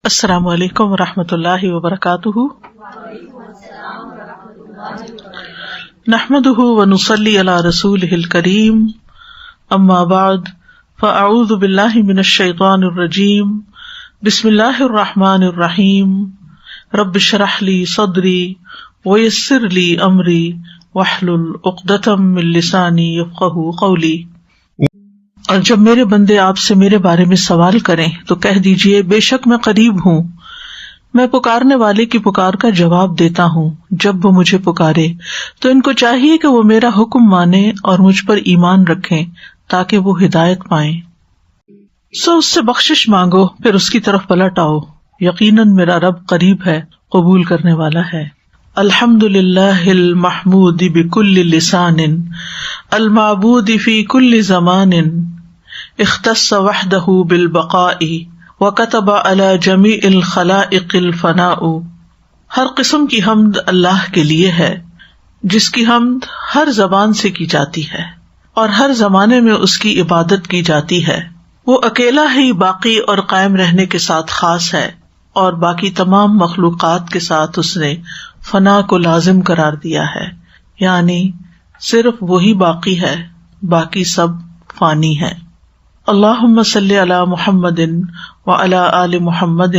السلام علیکم ورحمۃ اللہ وبرکاتہ۔ نحمده ونصلی علی رسولہ الکریم، اما بعد فاعوذ باللہ من الشیطان الرجیم، بسم اللہ الرحمن الرحیم، رب اشرح لی صدری ویسر لی امری واحلل عقدۃ من لسانی یفقہوا قولی۔ اور جب میرے بندے آپ سے میرے بارے میں سوال کریں تو کہہ دیجئے بے شک میں قریب ہوں، میں پکارنے والے کی پکار کا جواب دیتا ہوں جب وہ مجھے پکارے۔ تو ان کو چاہیے کہ وہ میرا حکم مانیں اور مجھ پر ایمان رکھیں تاکہ وہ ہدایت پائیں۔ سو اس سے بخشش مانگو پھر اس کی طرف پلٹ آؤ، یقیناً میرا رب قریب ہے، قبول کرنے والا ہے۔ الحمد للہ المحمود بکل لسان المعبود فی کل زمان، اختص وحدہ بالبقاء وکتب علی جمیع الخلائق الفناء۔ ہر قسم کی حمد اللہ کے لیے ہے، جس کی حمد ہر زبان سے کی جاتی ہے اور ہر زمانے میں اس کی عبادت کی جاتی ہے۔ وہ اکیلا ہی باقی اور قائم رہنے کے ساتھ خاص ہے، اور باقی تمام مخلوقات کے ساتھ اس نے فنا کو لازم قرار دیا ہے، یعنی صرف وہی باقی ہے، باقی سب فانی ہے۔ اللہم صلی علی محمد وعلی آل محمد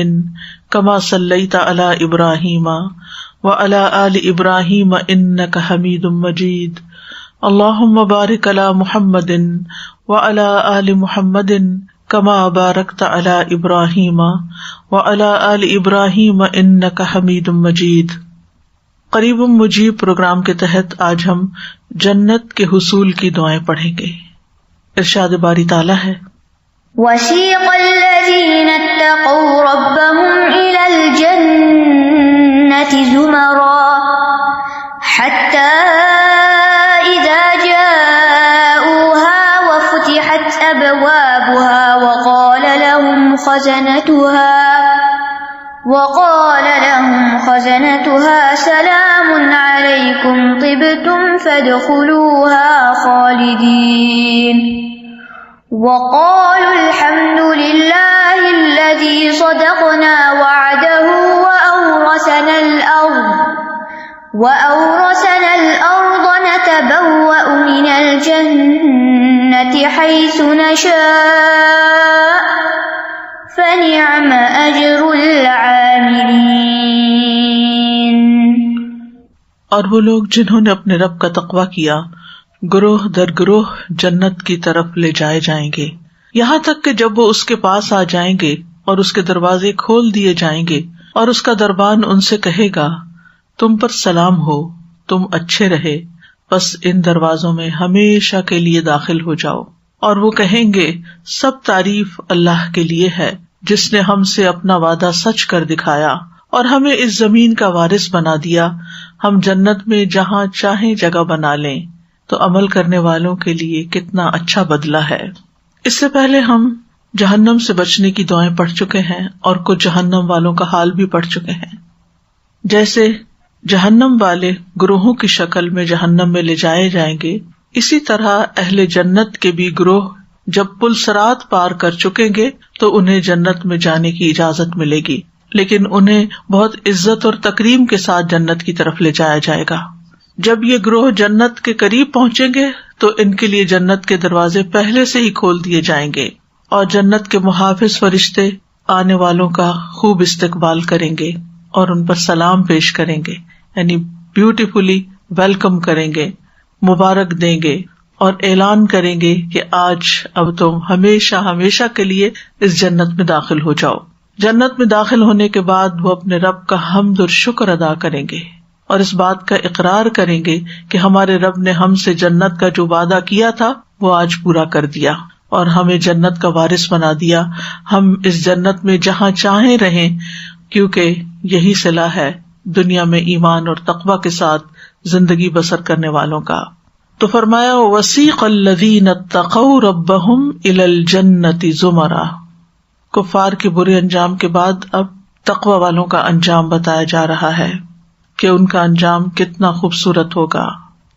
کما صلیت علی ابراہیم وعلی آل ابراہیم انک حمید مجید۔ اللہم بارک علی محمد وعلی آل محمد کما بارکت علی ابراہیم وعلی آل ابراہیم انک حمید مجید۔ قریب مجیب پروگرام کے تحت آج ہم جنت کے حصول کی دعائیں پڑھیں گے۔ ارشاد باری تعالیٰ ہے، وَسِيقَ الَّذِينَ اتَّقَوْا رَبَّهُمْ إِلَى الْجَنَّةِ زُمَرًا حَتَّى إِذَا جَاءُوهَا وَفُتِحَتْ أَبْوَابُهَا وَقَالَ لَهُمْ خَزَنَتُهَا سَلَامٌ عَلَيْكُمْ طِبْتُمْ فَادْخُلُوهَا خَالِدِينَ وَقَالُوا الْحَمْدُ لِلَّهِ الَّذِي صَدَقَنَا وَعْدَهُ وَأَوْرَثَنَا الْأَرْضَ نَتَبَوَّأُ مِنَ الْجَنَّةِ حَيْثُ نَشَاءُ فَنِعْمَ أَجْرُ الْعَامِلِينَ۔ اور وہ لوگ جنہوں نے اپنے رب کا تقویٰ کیا گروہ در گروہ جنت کی طرف لے جائے جائیں گے، یہاں تک کہ جب وہ اس کے پاس آ جائیں گے اور اس کے دروازے کھول دیے جائیں گے اور اس کا دربان ان سے کہے گا تم پر سلام ہو، تم اچھے رہے، بس ان دروازوں میں ہمیشہ کے لیے داخل ہو جاؤ۔ اور وہ کہیں گے سب تعریف اللہ کے لیے ہے جس نے ہم سے اپنا وعدہ سچ کر دکھایا اور ہمیں اس زمین کا وارث بنا دیا، ہم جنت میں جہاں چاہیں جگہ بنا لیں، تو عمل کرنے والوں کے لیے کتنا اچھا بدلہ ہے۔ اس سے پہلے ہم جہنم سے بچنے کی دعائیں پڑھ چکے ہیں اور کچھ جہنم والوں کا حال بھی پڑھ چکے ہیں، جیسے جہنم والے گروہوں کی شکل میں جہنم میں لے جائے جائیں گے، اسی طرح اہل جنت کے بھی گروہ جب پل صراط پار کر چکیں گے تو انہیں جنت میں جانے کی اجازت ملے گی، لیکن انہیں بہت عزت اور تکریم کے ساتھ جنت کی طرف لے جایا جائے گا۔ جب یہ گروہ جنت کے قریب پہنچیں گے تو ان کے لیے جنت کے دروازے پہلے سے ہی کھول دیے جائیں گے، اور جنت کے محافظ فرشتے آنے والوں کا خوب استقبال کریں گے اور ان پر سلام پیش کریں گے، یعنی بیوٹیفلی ویلکم کریں گے، مبارک دیں گے اور اعلان کریں گے کہ آج اب تم ہمیشہ ہمیشہ کے لیے اس جنت میں داخل ہو جاؤ۔ جنت میں داخل ہونے کے بعد وہ اپنے رب کا حمد اور شکر ادا کریں گے اور اس بات کا اقرار کریں گے کہ ہمارے رب نے ہم سے جنت کا جو وعدہ کیا تھا وہ آج پورا کر دیا اور ہمیں جنت کا وارث بنا دیا، ہم اس جنت میں جہاں چاہیں رہیں، کیونکہ یہی صلہ ہے دنیا میں ایمان اور تقویٰ کے ساتھ زندگی بسر کرنے والوں کا۔ تو فرمایا وَسِيقَ الَّذِينَ اتَّقَوْا رَبَّهُمْ إِلَى الْجَنَّةِ زُمَرًا۔ کفار کے برے انجام کے بعد اب تقویٰ والوں کا انجام بتایا جا رہا ہے کہ ان کا انجام کتنا خوبصورت ہوگا۔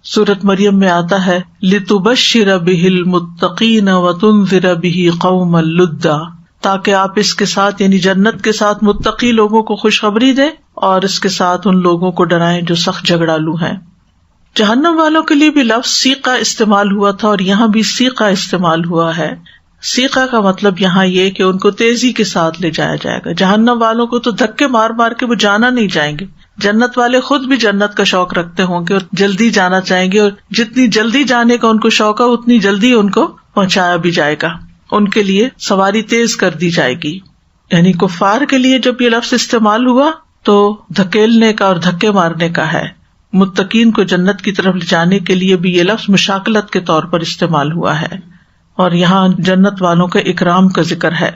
سورۃ مریم میں آتا ہے لِتُبَشِّرَ بِهِ الْمُتَّقِينَ وَتُنذِرَ بِهِ قَوْمًا لُدًّا، تاکہ آپ اس کے ساتھ یعنی جنت کے ساتھ متقی لوگوں کو خوشخبری دیں اور اس کے ساتھ ان لوگوں کو ڈرائیں جو سخت جھگڑالو ہیں۔ جہنم والوں کے لیے بھی لفظ سیقہ استعمال ہوا تھا اور یہاں بھی سیقہ استعمال ہوا ہے۔ سیقہ کا مطلب یہاں یہ کہ ان کو تیزی کے ساتھ لے جایا جائے گا۔ جہنم والوں کو تو دھکے مار مار کے وہ جانا نہیں چاہیں گے، جنت والے خود بھی جنت کا شوق رکھتے ہوں گے اور جلدی جانا چاہیں گے، اور جتنی جلدی جانے کا ان کو شوق ہے اتنی جلدی ان کو پہنچایا بھی جائے گا، ان کے لیے سواری تیز کر دی جائے گی۔ یعنی کفار کے لیے جب یہ لفظ استعمال ہوا تو دھکیلنے کا اور دھکے مارنے کا ہے، متقین کو جنت کی طرف لے جانے کے لیے بھی یہ لفظ مشاکلت کے طور پر استعمال ہوا ہے، اور یہاں جنت والوں کے اکرام کا ذکر ہے۔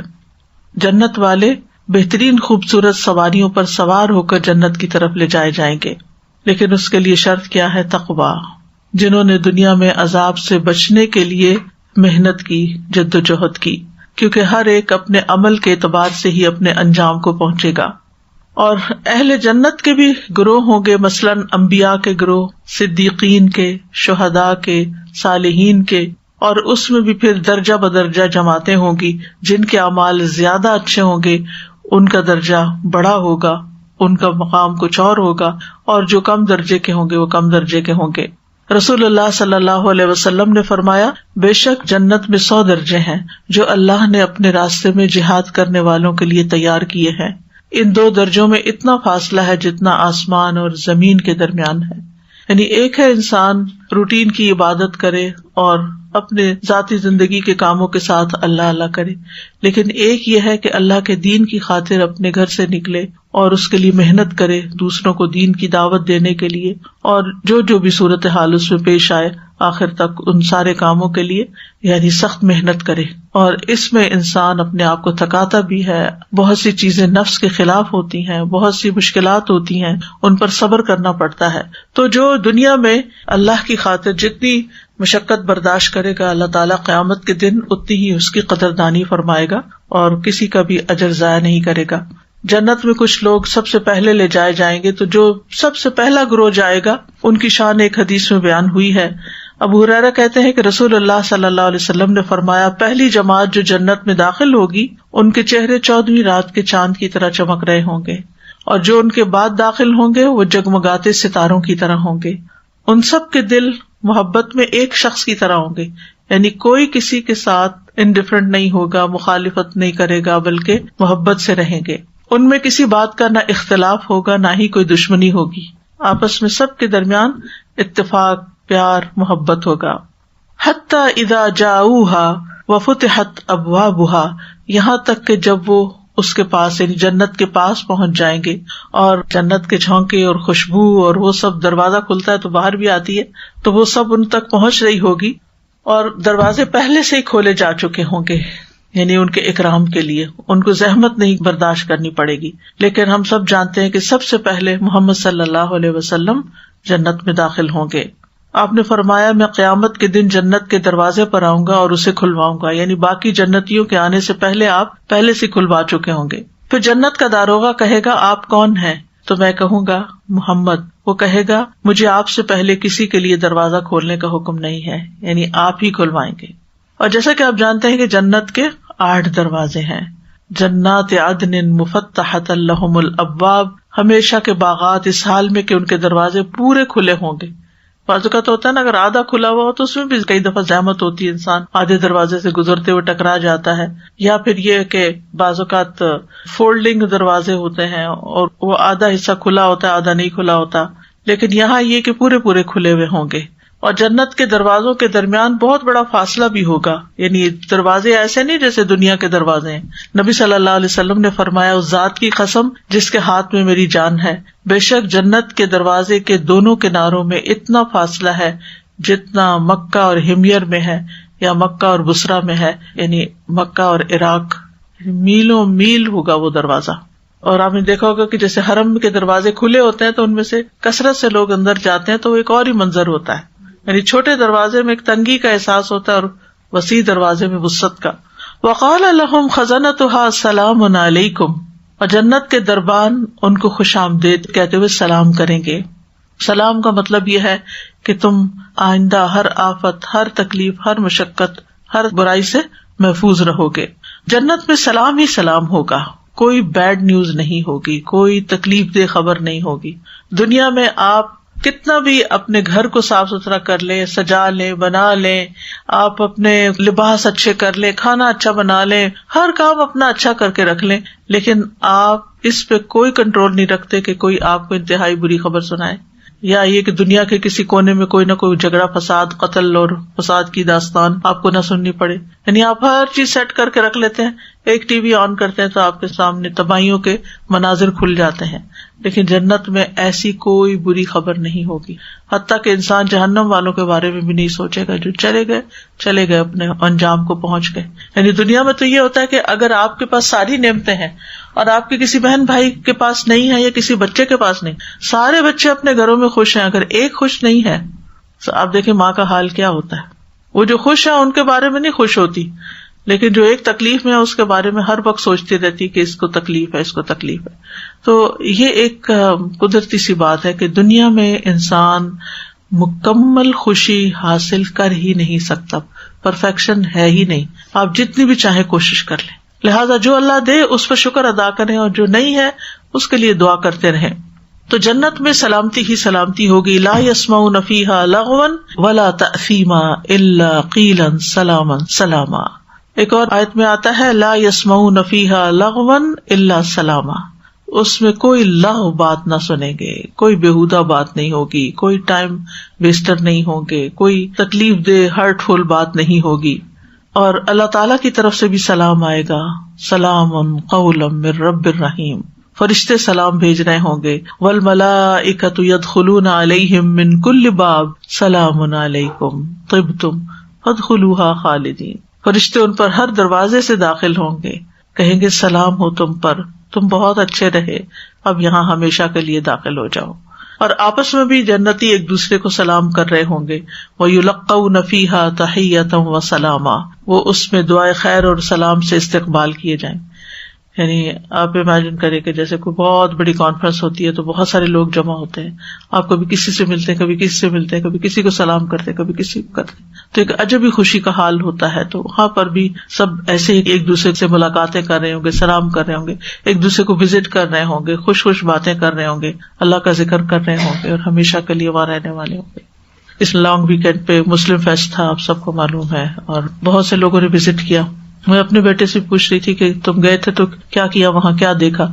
جنت والے بہترین خوبصورت سواریوں پر سوار ہو کر جنت کی طرف لے جائے جائیں گے، لیکن اس کے لیے شرط کیا ہے؟ تقویٰ، جنہوں نے دنیا میں عذاب سے بچنے کے لیے محنت کی، جد و جہد کی، کیونکہ ہر ایک اپنے عمل کے اعتبار سے ہی اپنے انجام کو پہنچے گا۔ اور اہل جنت کے بھی گروہ ہوں گے، مثلاً انبیاء کے گروہ، صدیقین کے، شہداء کے، صالحین کے، اور اس میں بھی پھر درجہ بدرجہ جماعتیں ہوں گی۔ جن کے اعمال زیادہ اچھے ہوں گے ان کا درجہ بڑا ہوگا، ان کا مقام کچھ اور ہوگا، اور جو کم درجے کے ہوں گے وہ کم درجے کے ہوں گے۔ رسول اللہ صلی اللہ علیہ وسلم نے فرمایا، بے شک جنت میں 100 درجے ہیں جو اللہ نے اپنے راستے میں جہاد کرنے والوں کے لیے تیار کیے ہیں۔ ان 2 درجوں میں اتنا فاصلہ ہے جتنا آسمان اور زمین کے درمیان ہے۔ یعنی ایک ہے انسان روٹین کی عبادت کرے اور اپنے ذاتی زندگی کے کاموں کے ساتھ اللہ اللہ کرے، لیکن ایک یہ ہے کہ اللہ کے دین کی خاطر اپنے گھر سے نکلے اور اس کے لیے محنت کرے، دوسروں کو دین کی دعوت دینے کے لیے، اور جو بھی صورتحال اس میں پیش آئے آخر تک ان سارے کاموں کے لیے یعنی سخت محنت کرے۔ اور اس میں انسان اپنے آپ کو تھکاتا بھی ہے، بہت سی چیزیں نفس کے خلاف ہوتی ہیں، بہت سی مشکلات ہوتی ہیں، ان پر صبر کرنا پڑتا ہے۔ تو جو دنیا میں اللہ کی خاطر جتنی مشقت برداشت کرے گا، اللہ تعالیٰ قیامت کے دن اتنی ہی اس کی قدردانی فرمائے گا اور کسی کا بھی اجر ضائع نہیں کرے گا۔ جنت میں کچھ لوگ سب سے پہلے لے جائے جائیں گے، تو جو سب سے پہلا گروہ جائے گا ان کی شان ایک حدیث میں بیان ہوئی ہے۔ ابو ہریرہ کہتے ہیں کہ رسول اللہ صلی اللہ علیہ وسلم نے فرمایا، پہلی جماعت جو جنت میں داخل ہوگی ان کے چہرے 14ویں رات کے چاند کی طرح چمک رہے ہوں گے، اور جو ان کے بعد داخل ہوں گے وہ جگمگاتے ستاروں کی طرح ہوں گے۔ ان سب کے دل محبت میں ایک شخص کی طرح ہوں گے، یعنی کوئی کسی کے ساتھ انڈیفرنٹ نہیں ہوگا، مخالفت نہیں کرے گا، بلکہ محبت سے رہیں گے۔ ان میں کسی بات کا نہ اختلاف ہوگا نہ ہی کوئی دشمنی ہوگی، آپس میں سب کے درمیان اتفاق، پیار، محبت ہوگا۔ حتی اذا جاؤوها وفتحت ابوابها، یہاں تک کہ جب وہ اس کے پاس یعنی جنت کے پاس پہنچ جائیں گے اور جنت کے جھونکے اور خوشبو اور وہ سب، دروازہ کھلتا ہے تو باہر بھی آتی ہے، تو وہ سب ان تک پہنچ رہی ہوگی، اور دروازے پہلے سے ہی کھولے جا چکے ہوں گے، یعنی ان کے اکرام کے لیے ان کو زحمت نہیں برداشت کرنی پڑے گی۔ لیکن ہم سب جانتے ہیں کہ سب سے پہلے محمد صلی اللہ علیہ وسلم جنت میں داخل ہوں گے۔ آپ نے فرمایا، میں قیامت کے دن جنت کے دروازے پر آؤں گا اور اسے کھلواؤں گا، یعنی باقی جنتیوں کے آنے سے پہلے آپ پہلے سے کھلوا چکے ہوں گے۔ پھر جنت کا داروغہ کہے گا، آپ کون ہیں؟ تو میں کہوں گا محمد۔ وہ کہے گا، مجھے آپ سے پہلے کسی کے لیے دروازہ کھولنے کا حکم نہیں ہے، یعنی آپ ہی کھلوائیں گے۔ اور جیسا کہ آپ جانتے ہیں کہ جنت کے 8 دروازے ہیں، جنات عدن مفتحۃ لہم الابواب، ہمیشہ کے باغات اس حال میں کہ ان کے دروازے پورے کھلے ہوں گے۔ بعض اوقات ہوتا ہے نا، اگر آدھا کھلا ہوا ہو تو اس میں بھی کئی دفعہ زحمت ہوتی ہے، انسان آدھے دروازے سے گزرتے ہوئے ٹکرا جاتا ہے، یا پھر یہ کہ بعض اوقات فولڈنگ دروازے ہوتے ہیں اور وہ آدھا حصہ کھلا ہوتا ہے آدھا نہیں کھلا ہوتا، لیکن یہاں یہ کہ پورے پورے کھلے ہوئے ہوں گے۔ اور جنت کے دروازوں کے درمیان بہت بڑا فاصلہ بھی ہوگا، یعنی دروازے ایسے نہیں جیسے دنیا کے دروازے ہیں۔ نبی صلی اللہ علیہ وسلم نے فرمایا، اس ذات کی قسم جس کے ہاتھ میں میری جان ہے، بے شک جنت کے دروازے کے دونوں کناروں میں اتنا فاصلہ ہے جتنا مکہ اور ہمیر میں ہے یا مکہ اور بصرہ میں ہے، یعنی مکہ اور عراق، میلوں میل ہوگا وہ دروازہ۔ اور آپ نے دیکھا ہوگا کہ جیسے حرم کے دروازے کھلے ہوتے ہیں تو ان میں سے کثرت سے لوگ اندر جاتے ہیں تو وہ ایک اور ہی منظر ہوتا ہے، یعنی چھوٹے دروازے میں ایک تنگی کا احساس ہوتا ہے اور وسیع دروازے میں وسعت کا۔ وقال لهم خزنتها السلام علیکم، اور جنت کے دربان ان کو خوش آمدید کہتے ہوئے سلام کریں گے۔ سلام کا مطلب یہ ہے کہ تم آئندہ ہر آفت، ہر تکلیف، ہر مشقت، ہر برائی سے محفوظ رہو گے۔ جنت میں سلام ہی سلام ہوگا، کوئی بیڈ نیوز نہیں ہوگی، کوئی تکلیف دہ خبر نہیں ہوگی. دنیا میں آپ کتنا بھی اپنے گھر کو صاف ستھرا کر لیں، سجا لیں، بنا لیں، آپ اپنے لباس اچھے کر لیں، کھانا اچھا بنا لیں، ہر کام اپنا اچھا کر کے رکھ لیں، لیکن آپ اس پہ کوئی کنٹرول نہیں رکھتے کہ کوئی آپ کو انتہائی بری خبر سنائے، یا یہ کہ دنیا کے کسی کونے میں کوئی نہ کوئی جھگڑا، فساد، قتل اور فساد کی داستان آپ کو نہ سننی پڑے. یعنی آپ ہر چیز سیٹ کر کے رکھ لیتے ہیں، ایک ٹی وی آن کرتے ہیں تو آپ کے سامنے تباہیوں کے مناظر کھل جاتے ہیں. لیکن جنت میں ایسی کوئی بری خبر نہیں ہوگی، حتیٰ کہ انسان جہنم والوں کے بارے میں بھی نہیں سوچے گا، جو چلے گئے اپنے انجام کو پہنچ گئے. یعنی دنیا میں تو یہ ہوتا ہے کہ اگر آپ کے پاس ساری نعمتیں ہیں اور آپ کے کسی بہن بھائی کے پاس نہیں ہے یا کسی بچے کے پاس نہیں، سارے بچے اپنے گھروں میں خوش ہیں، اگر ایک خوش نہیں ہے تو آپ دیکھیں ماں کا حال کیا ہوتا ہے. وہ جو خوش ہے ان کے بارے میں نہیں خوش ہوتی، لیکن جو ایک تکلیف میں ہے اس کے بارے میں ہر وقت سوچتی رہتی کہ اس کو تکلیف ہے، اس کو تکلیف ہے. تو یہ ایک قدرتی سی بات ہے کہ دنیا میں انسان مکمل خوشی حاصل کر ہی نہیں سکتا، پرفیکشن ہے ہی نہیں، آپ جتنی بھی چاہے کوشش کر لیں. لہٰذا جو اللہ دے اس پر شکر ادا کریں، اور جو نہیں ہے اس کے لیے دعا کرتے رہیں. تو جنت میں سلامتی ہی سلامتی ہوگی. لا يسمعون فيها لغوا ولا تأثیما الا قیلا سلاما سلاما. ایک اور آیت میں آتا ہے لا يسمعون فيها لغوا الا سلاما، اس میں کوئی لغو بات نہ سنیں گے، کوئی بےہودہ بات نہیں ہوگی، کوئی ٹائم ویسٹر نہیں ہوں گے، کوئی تکلیف دہ ہرٹ فل بات نہیں ہوگی. اور اللہ تعالیٰ کی طرف سے بھی سلام آئے گا، سلام قولا من رب الرحیم، فرشتے سلام بھیج رہے ہوں گے. والملائکۃ یدخلون علیہم من کل باب سلام علیکم طبتم فادخلوها خالدین. فرشتے ان پر ہر دروازے سے داخل ہوں گے، کہیں گے سلام ہو تم پر، تم بہت اچھے رہے، اب یہاں ہمیشہ کے لیے داخل ہو جاؤ. اور آپس میں بھی جنتی ایک دوسرے کو سلام کر رہے ہوں گے. وَيُلَقَّوْنَ فِيهَا تَحِيَّةً وَسَلَامًا، وہ اس میں دعائے خیر اور سلام سے استقبال کیے جائیں. یعنی آپ امیجن کریں کہ جیسے کوئی بہت بڑی کانفرنس ہوتی ہے تو بہت سارے لوگ جمع ہوتے ہیں، آپ کبھی کسی سے ملتے ہیں، کبھی کسی سے ملتے ہیں، کبھی کسی کو سلام کرتے ہیں، کبھی کسی کو کرتے ہیں، تو ایک عجب ہی خوشی کا حال ہوتا ہے. تو وہاں پر بھی سب ایسے ہی ایک دوسرے سے ملاقاتیں کر رہے ہوں گے، سلام کر رہے ہوں گے، ایک دوسرے کو وزٹ کر رہے ہوں گے، خوش خوش باتیں کر رہے ہوں گے، اللہ کا ذکر کر رہے ہوں گے، اور ہمیشہ کے لیے وہاں رہنے والے ہوں گے. اس لانگ ویکینڈ پہ مسلم فیسٹ تھا، آپ سب کو معلوم ہے، اور بہت سے لوگوں نے وزٹ کیا. میں اپنے بیٹے سے پوچھ رہی تھی کہ تم گئے تھے تو کیا کیا وہاں، کیا دیکھا؟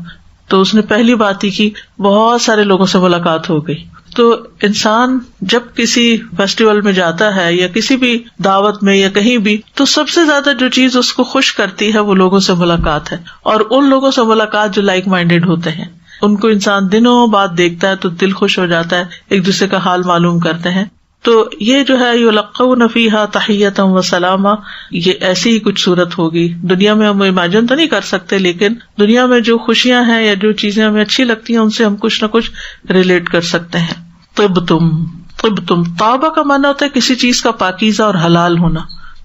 تو اس نے پہلی بات ہی کی، بہت سارے لوگوں سے ملاقات ہو گئی. تو انسان جب کسی فیسٹیول میں جاتا ہے یا کسی بھی دعوت میں یا کہیں بھی، تو سب سے زیادہ جو چیز اس کو خوش کرتی ہے وہ لوگوں سے ملاقات ہے، اور ان لوگوں سے ملاقات جو لائک مائنڈیڈ ہوتے ہیں. ان کو انسان دنوں بعد دیکھتا ہے تو دل خوش ہو جاتا ہے، ایک دوسرے کا حال معلوم کرتے ہیں. تو یہ جو ہے یلقون فیہا تحیۃ و سلاما، یہ ایسی ہی کچھ صورت ہوگی. دنیا میں ہم امیجن تو نہیں کر سکتے، لیکن دنیا میں جو خوشیاں ہیں یا جو چیزیں ہمیں اچھی لگتی ہیں ان سے ہم کچھ نہ کچھ ریلیٹ کر سکتے ہیں. طبتم، طابہ کا معنی ہوتا ہے کسی چیز کا پاکیزہ اور حلال ہونا،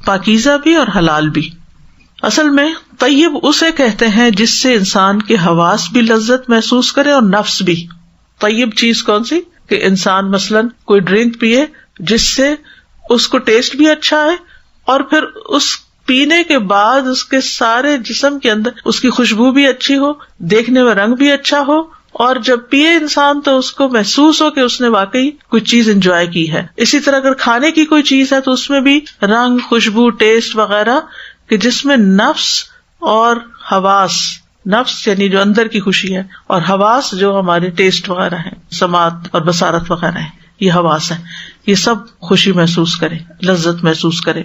پاکیزہ بھی اور حلال بھی. اصل میں طیب اسے کہتے ہیں جس سے انسان کے حواس بھی لذت محسوس کرے اور نفس بھی. طیب چیز کون سی؟ کہ انسان مثلاً کوئی ڈرنک پیے جس سے اس کو ٹیسٹ بھی اچھا ہے، اور پھر اس پینے کے بعد اس کے سارے جسم کے اندر اس کی خوشبو بھی اچھی ہو، دیکھنے میں رنگ بھی اچھا ہو، اور جب پیے انسان تو اس کو محسوس ہو کہ اس نے واقعی کوئی چیز انجوائے کی ہے. اسی طرح اگر کھانے کی کوئی چیز ہے تو اس میں بھی رنگ، خوشبو، ٹیسٹ وغیرہ، کہ جس میں نفس اور حواس، نفس یعنی جو اندر کی خوشی ہے، اور حواس جو ہمارے ٹیسٹ وغیرہ ہیں، سماعت اور بصارت وغیرہ ہیں، یہ حواس ہیں، یہ سب خوشی محسوس کرے، لذت محسوس کرے.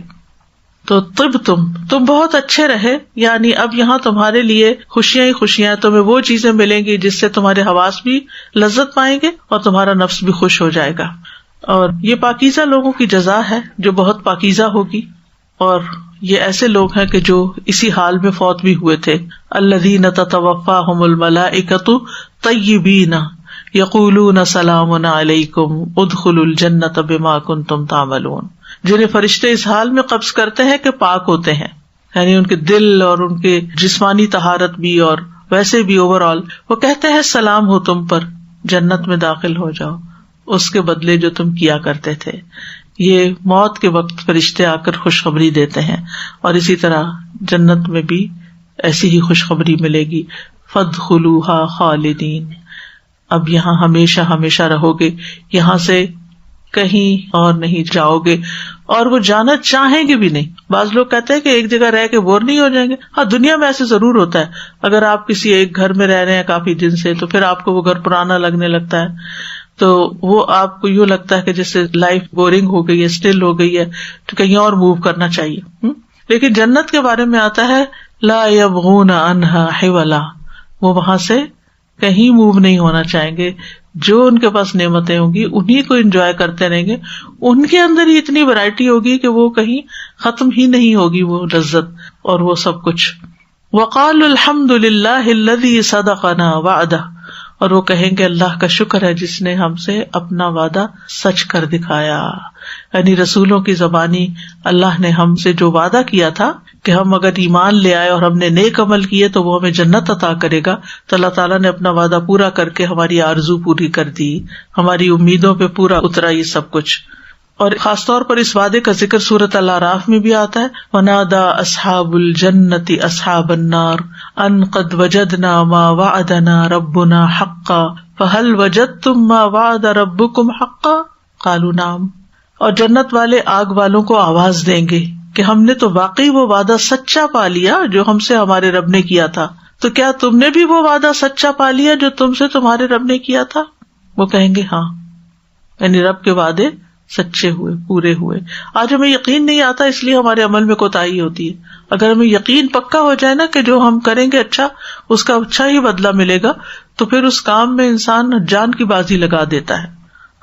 تو تم بہت اچھے رہے، یعنی اب یہاں تمہارے لیے خوشیاں ہی خوشیاں، تمہیں وہ چیزیں ملیں گی جس سے تمہارے حواس بھی لذت پائیں گے اور تمہارا نفس بھی خوش ہو جائے گا. اور یہ پاکیزہ لوگوں کی جزا ہے جو بہت پاکیزہ ہوگی، اور یہ ایسے لوگ ہیں کہ جو اسی حال میں فوت بھی ہوئے تھے. الذین تتوفاہم الملائکۃ طیبین یقولون سلام علیکم ادخلوا الجنۃ بما کنتم تعملون، جنہیں فرشتے اس حال میں قبض کرتے ہیں کہ پاک ہوتے ہیں، یعنی ان کے دل اور ان کے جسمانی طہارت بھی اور ویسے بھی اوور آل، وہ کہتے ہیں سلام ہو تم پر، جنت میں داخل ہو جاؤ اس کے بدلے جو تم کیا کرتے تھے. یہ موت کے وقت فرشتے آ کر خوشخبری دیتے ہیں. اور اسی طرح جنت میں بھی ایسی ہی خوشخبری ملے گی. فادخلوها خالدین، اب یہاں ہمیشہ ہمیشہ رہو گے، یہاں سے کہیں اور نہیں جاؤ گے، اور وہ جانا چاہیں گے بھی نہیں. بعض لوگ کہتے ہیں کہ ایک جگہ رہ کے بور نہیں ہو جائیں گے. ہاں دنیا میں ایسے ضرور ہوتا ہے، اگر آپ کسی ایک گھر میں رہ رہے ہیں کافی دن سے تو پھر آپ کو وہ گھر پرانا لگنے لگتا ہے، تو وہ آپ کو یوں لگتا ہے کہ جیسے لائف بورنگ ہو گئی ہے، اسٹل ہو گئی ہے، تو کہیں اور موو کرنا چاہیے. لیکن جنت کے بارے میں آتا ہے لا یبغون عنہا حولا، وہ وہاں سے کہیں موو نہیں ہونا چاہیں گے. جو ان کے پاس نعمتیں ہوں گی انہیں کو انجوائے کرتے رہیں گے. ان کے اندر ہی اتنی ورائٹی ہوگی کہ وہ کہیں ختم ہی نہیں ہوگی وہ لذت اور وہ سب کچھ. وقالوا الحمد للہ الذی صدقنا وعدہ، اور وہ کہیں گے اللہ کا شکر ہے جس نے ہم سے اپنا وعدہ سچ کر دکھایا. یعنی رسولوں کی زبانی اللہ نے ہم سے جو وعدہ کیا تھا کہ ہم اگر ایمان لے آئے اور ہم نے نیک عمل کیے تو وہ ہمیں جنت عطا کرے گا، تو اللہ تعالیٰ نے اپنا وعدہ پورا کر کے ہماری آرزو پوری کر دی، ہماری امیدوں پہ پورا اترا یہ سب کچھ. اور خاص طور پر اس وعدے کا ذکر سورۃ الاعراف میں بھی آتا ہے. وَنَادَى أَصْحَابُ الْجَنَّةِ أَصْحَابَ النَّارِ أَنْ قَدْ وَجَدْنَا مَا وَعَدَنَا رَبُّنَا حَقًّا فَهَلْ وَجَدْتُم مَّا وَعَدَ رَبُّكُمْ حَقًّا قَالُوا نَعَمْ. اور جنت والے آگ والوں کو آواز دیں گے کہ ہم نے تو واقعی وہ وعدہ سچا پا لیا جو ہم سے ہمارے رب نے کیا تھا، تو کیا تم نے بھی وہ وعدہ سچا پا لیا جو تم سے تمہارے رب نے کیا تھا؟ وہ کہیں گے ہاں، یعنی رب کے وعدے سچے ہوئے، پورے ہوئے. آج ہمیں یقین نہیں آتا اس لیے ہمارے عمل میں کوتاہی ہوتی ہے. اگر ہمیں یقین پکا ہو جائے نا کہ جو ہم کریں گے اچھا، اس کا اچھا ہی بدلہ ملے گا، تو پھر اس کام میں انسان جان کی بازی لگا دیتا ہے.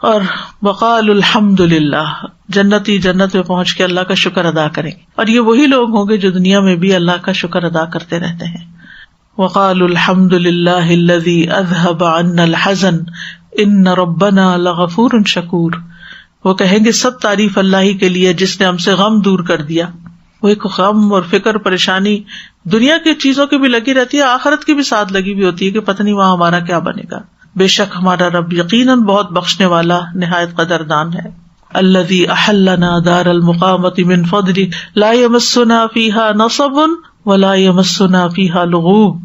اور وقال الحمد للہ، جنتی جنت میں پہنچ کے اللہ کا شکر ادا کریں گے. اور یہ وہی لوگ ہوں گے جو دنیا میں بھی اللہ کا شکر ادا کرتے رہتے ہیں. وقال الحمد للہ الذی اذهب عنا الحزن ان ربنا لغفور شکور. وہ کہیں گے سب تعریف اللہ ہی کے لیے جس نے ہم سے غم دور کر دیا. وہ ایک غم اور فکر پریشانی دنیا کی چیزوں کی بھی لگی رہتی ہے، آخرت کی بھی ساتھ لگی بھی ہوتی ہے کہ پتہ نہیں وہاں ہمارا کیا بنے گا. بے شک ہمارا رب یقیناً بہت بخشنے والا نہایت قدردان ہے. الذی احلنا دار المقامۃ من فضلہ لا یمسنا فیہا نصب ولا یمسنا فیہا لغوب،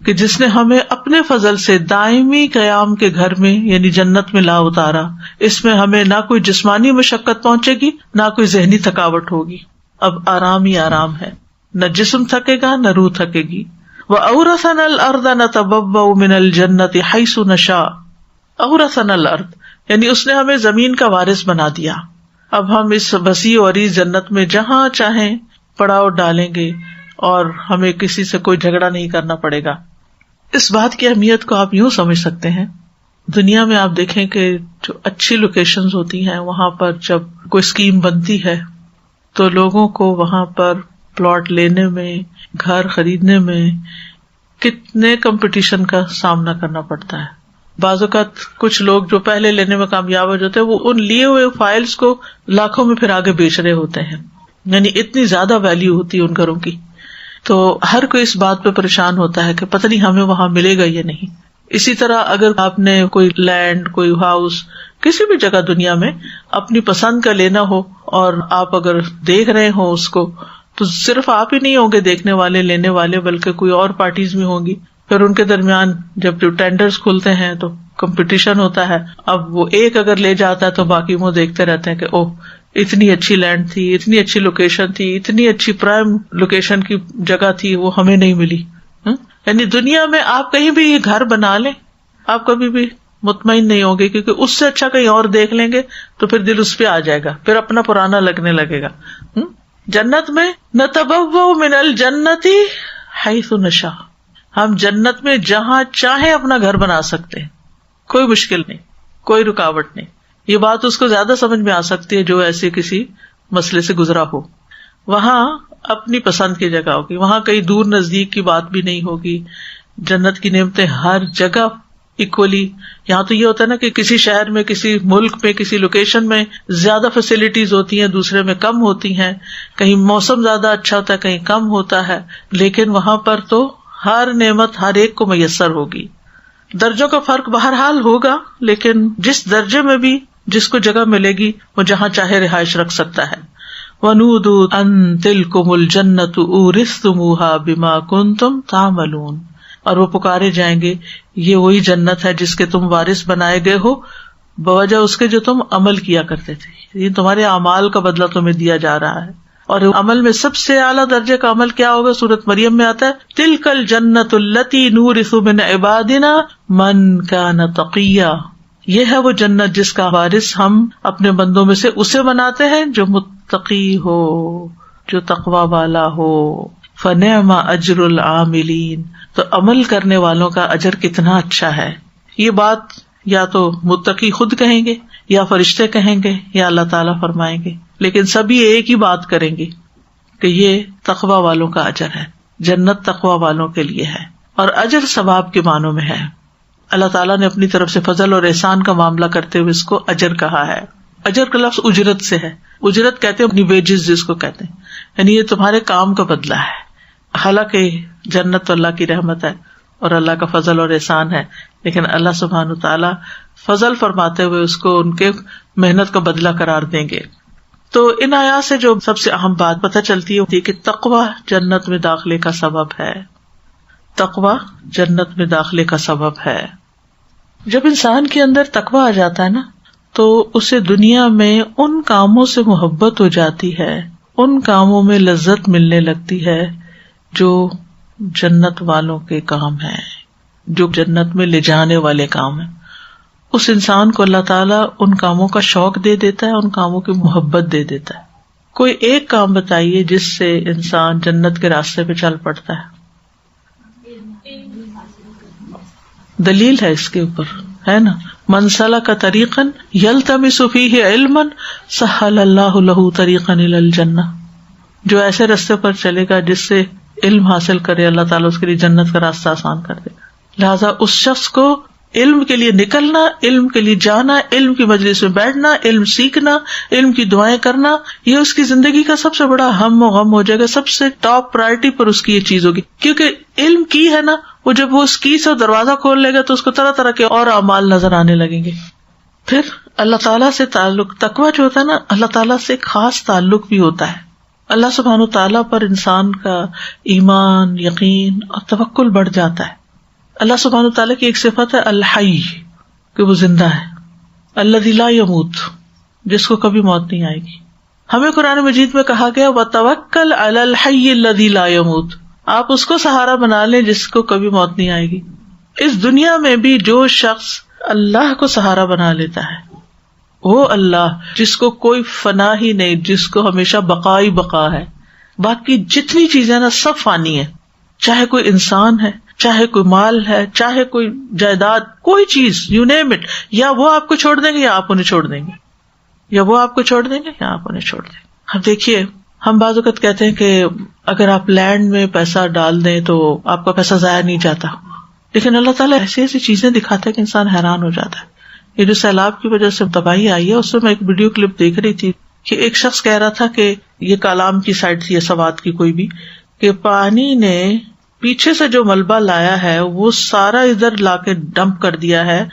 کہ جس نے ہمیں اپنے فضل سے دائمی قیام کے گھر میں یعنی جنت میں لا اتارا، اس میں ہمیں نہ کوئی جسمانی مشقت پہنچے گی نہ کوئی ذہنی تھکاوٹ ہوگی. اب آرام ہی آرام ہے، نہ جسم تھکے گا نہ روح تھکے گی. وَأَوْرَثَنَا الْأَرْضَ نَتَبَوَّأُ مِنَ الْجَنَّةِ حَيْثُ نَشَاءُ. اورثنا الارض یعنی اس نے ہمیں زمین کا وارث بنا دیا. اب ہم اس وسیع و عریض جنت میں جہاں چاہیں پڑاؤ ڈالیں گے اور ہمیں کسی سے کوئی جھگڑا نہیں کرنا پڑے گا. اس بات کی اہمیت کو آپ یوں سمجھ سکتے ہیں، دنیا میں آپ دیکھیں کہ جو اچھی لوکیشنز ہوتی ہیں وہاں پر جب کوئی اسکیم بنتی ہے تو لوگوں کو وہاں پر پلاٹ لینے میں، گھر خریدنے میں کتنے کمپٹیشن کا سامنا کرنا پڑتا ہے. بعض اوقات کچھ لوگ جو پہلے لینے میں کامیاب ہو جاتے ہیں وہ ان لیے ہوئے فائلز کو لاکھوں میں پھر آگے بیچ رہے ہوتے ہیں، یعنی اتنی زیادہ ویلیو ہوتی ہے ان گھروں کی. تو ہر کوئی اس بات پہ پریشان ہوتا ہے کہ پتہ نہیں ہمیں وہاں ملے گا یا نہیں. اسی طرح اگر آپ نے کوئی لینڈ، کوئی ہاؤس کسی بھی جگہ دنیا میں اپنی پسند کا لینا ہو اور آپ اگر دیکھ رہے ہوں اس کو، تو صرف آپ ہی نہیں ہوں گے دیکھنے والے، لینے والے، بلکہ کوئی اور پارٹیز بھی ہوں گی. پھر ان کے درمیان جب جو ٹینڈرز کھلتے ہیں تو کمپٹیشن ہوتا ہے. اب وہ ایک اگر لے جاتا ہے تو باقی وہ دیکھتے رہتے ہیں کہ اوہ اتنی اچھی لینڈ تھی، اتنی اچھی لوکیشن تھی، اتنی اچھی پرائم لوکیشن کی جگہ تھی، وہ ہمیں نہیں ملی. یعنی دنیا میں آپ کہیں بھی یہ گھر بنا لیں آپ کبھی بھی مطمئن نہیں ہوگے، کیونکہ اس سے اچھا کہیں اور دیکھ لیں گے تو پھر دل اس پہ آ جائے گا، پھر اپنا پرانا لگنے لگے گا. جنت میں نتبوأ من الجنۃ حیث نشاء، ہم جنت میں جہاں چاہیں اپنا گھر بنا سکتے ہیں، کوئی مشکل نہیں، کوئی رکاوٹ نہیں. یہ بات اس کو زیادہ سمجھ میں آ سکتی ہے جو ایسے کسی مسئلے سے گزرا ہو. وہاں اپنی پسند کی جگہ ہوگی، وہاں کہیں دور نزدیک کی بات بھی نہیں ہوگی. جنت کی نعمتیں ہر جگہ ایکولی. یہاں تو یہ ہوتا ہے نا کہ کسی شہر میں، کسی ملک میں، کسی لوکیشن میں زیادہ فیسلٹیز ہوتی ہیں، دوسرے میں کم ہوتی ہیں. کہیں موسم زیادہ اچھا ہوتا ہے، کہیں کم ہوتا ہے، لیکن وہاں پر تو ہر نعمت ہر ایک کو میسر ہوگی. درجوں کا فرق بہرحال ہوگا، لیکن جس درجے میں بھی جس کو جگہ ملے گی وہ جہاں چاہے رہائش رکھ سکتا ہے. وَنُودُوا أَن تِلْكُمُ الْجَنَّةُ أُورِثْتُمُوهَا بِمَا كُنتُمْ تَعْمَلُونَ، اور وہ پکارے جائیں گے یہ وہی جنت ہے جس کے تم وارث بنائے گئے ہو بوجہ اس کے جو تم عمل کیا کرتے تھے. یہ تمہارے اعمال کا بدلہ تمہیں دیا جا رہا ہے. اور عمل میں سب سے اعلیٰ درجے کا عمل کیا ہوگا؟ سورۃ مریم میں آتا ہے تِلْكَ الْجَنَّةُ الَّتِي نُورِثُ مِنْ عِبَادِنَا مَنْ كَانَ تَقِيًّا، یہ ہے وہ جنت جس کا وارث ہم اپنے بندوں میں سے اسے بناتے ہیں جو متقی ہو، جو تقوی والا ہو. فَنِعْمَ أَجْرُ الْعَامِلِينَ، تو عمل کرنے والوں کا اجر کتنا اچھا ہے. یہ بات یا تو متقی خود کہیں گے یا فرشتے کہیں گے یا اللہ تعالیٰ فرمائیں گے، لیکن سبھی ایک ہی بات کریں گے کہ یہ تقوی والوں کا اجر ہے، جنت تقوی والوں کے لیے ہے. اور اجر ثواب کے معنوں میں ہے. اللہ تعالیٰ نے اپنی طرف سے فضل اور احسان کا معاملہ کرتے ہوئے اس کو اجر کہا ہے. اجر کا لفظ اجرت سے ہے. اجرت کہتے ہیں اپنی ویجز جس کو کہتے ہیں، یعنی یہ تمہارے کام کا بدلہ ہے. حالانکہ جنت تو اللہ کی رحمت ہے اور اللہ کا فضل اور احسان ہے، لیکن اللہ سبحانہ تعالیٰ فضل فرماتے ہوئے اس کو ان کے محنت کا بدلہ قرار دیں گے. تو ان آیات سے جو سب سے اہم بات پتہ چلتی ہے کہ تقوی جنت میں داخلے کا سبب ہے. تقوی جنت میں داخلے کا سبب ہے. جب انسان کے اندر تقوی آ جاتا ہے نا تو اسے دنیا میں ان کاموں سے محبت ہو جاتی ہے، ان کاموں میں لذت ملنے لگتی ہے جو جنت والوں کے کام ہیں، جو جنت میں لے جانے والے کام ہیں. اس انسان کو اللہ تعالیٰ ان کاموں کا شوق دے دیتا ہے، ان کاموں کی محبت دے دیتا ہے. کوئی ایک کام بتائیے جس سے انسان جنت کے راستے پہ چل پڑتا ہے. دلیل ہے اس کے اوپر، ہے نا؟ من سلک طریقا یلتمس فیہ علما سہل اللہ لہ طریقا الی الجنہ، جو ایسے راستے پر چلے گا جس سے علم حاصل کرے اللہ تعالیٰ اس کے لیے جنت کا راستہ آسان کر دے. لہٰذا اس شخص کو علم کے لیے نکلنا، علم کے لیے جانا، علم کی مجلس میں بیٹھنا، علم سیکھنا، علم کی دعائیں کرنا، یہ اس کی زندگی کا سب سے بڑا ہم و غم ہو جائے گا. سب سے ٹاپ پرائرٹی پر اس کی یہ چیز ہوگی، کیونکہ علم کی ہے نا، وہ جب وہ اس کی سے دروازہ کھول لے گا تو اس کو طرح طرح کے اور اعمال نظر آنے لگیں گے. پھر اللہ تعالیٰ سے تعلق، تقویٰ جو ہوتا ہے نا، اللہ تعالیٰ سے خاص تعلق بھی ہوتا ہے. اللہ سبحانہ تعالیٰ پر انسان کا ایمان، یقین اور توکل بڑھ جاتا ہے. اللہ سبحانہ تعالیٰ کی ایک صفت ہے الحی، کہ وہ زندہ ہے. الذی لا یموت، جس کو کبھی موت نہیں آئے گی. ہمیں قرآن مجید میں کہا گیا وتوکل علی الحی الذی لا یموت، آپ اس کو سہارا بنا لیں جس کو کبھی موت نہیں آئے گی. اس دنیا میں بھی جو شخص اللہ کو سہارا بنا لیتا ہے، وہ اللہ جس کو کوئی فنا ہی نہیں، جس کو ہمیشہ بقائی بقا ہے. باقی جتنی چیزیں نا سب فانی ہے، چاہے کوئی انسان ہے، چاہے کوئی مال ہے، چاہے کوئی جائیداد، کوئی چیز، یو نیم اٹ، یا وہ آپ کو چھوڑ دیں گے یا آپ انہیں چھوڑ دیں گے، یا وہ آپ کو چھوڑ دیں گے یا آپ انہیں چھوڑ دیں گے. اب دیکھیے، ہم بعض اوقات کہتے ہیں کہ اگر آپ لینڈ میں پیسہ ڈال دیں تو آپ کا پیسہ ضائع نہیں جاتا، لیکن اللہ تعالیٰ ایسی ایسی چیزیں دکھاتا ہے کہ انسان حیران ہو جاتا ہے. یہ جو سیلاب کی وجہ سے تباہی آئی ہے، اس میں ایک ویڈیو کلپ دیکھ رہی تھی کہ ایک شخص کہہ رہا تھا کہ یہ کالام کی سائڈ تھی یا سوات کی کوئی بھی، کہ پانی نے پیچھے سے جو ملبہ لایا ہے وہ سارا ادھر لا کے ڈمپ کر دیا ہے.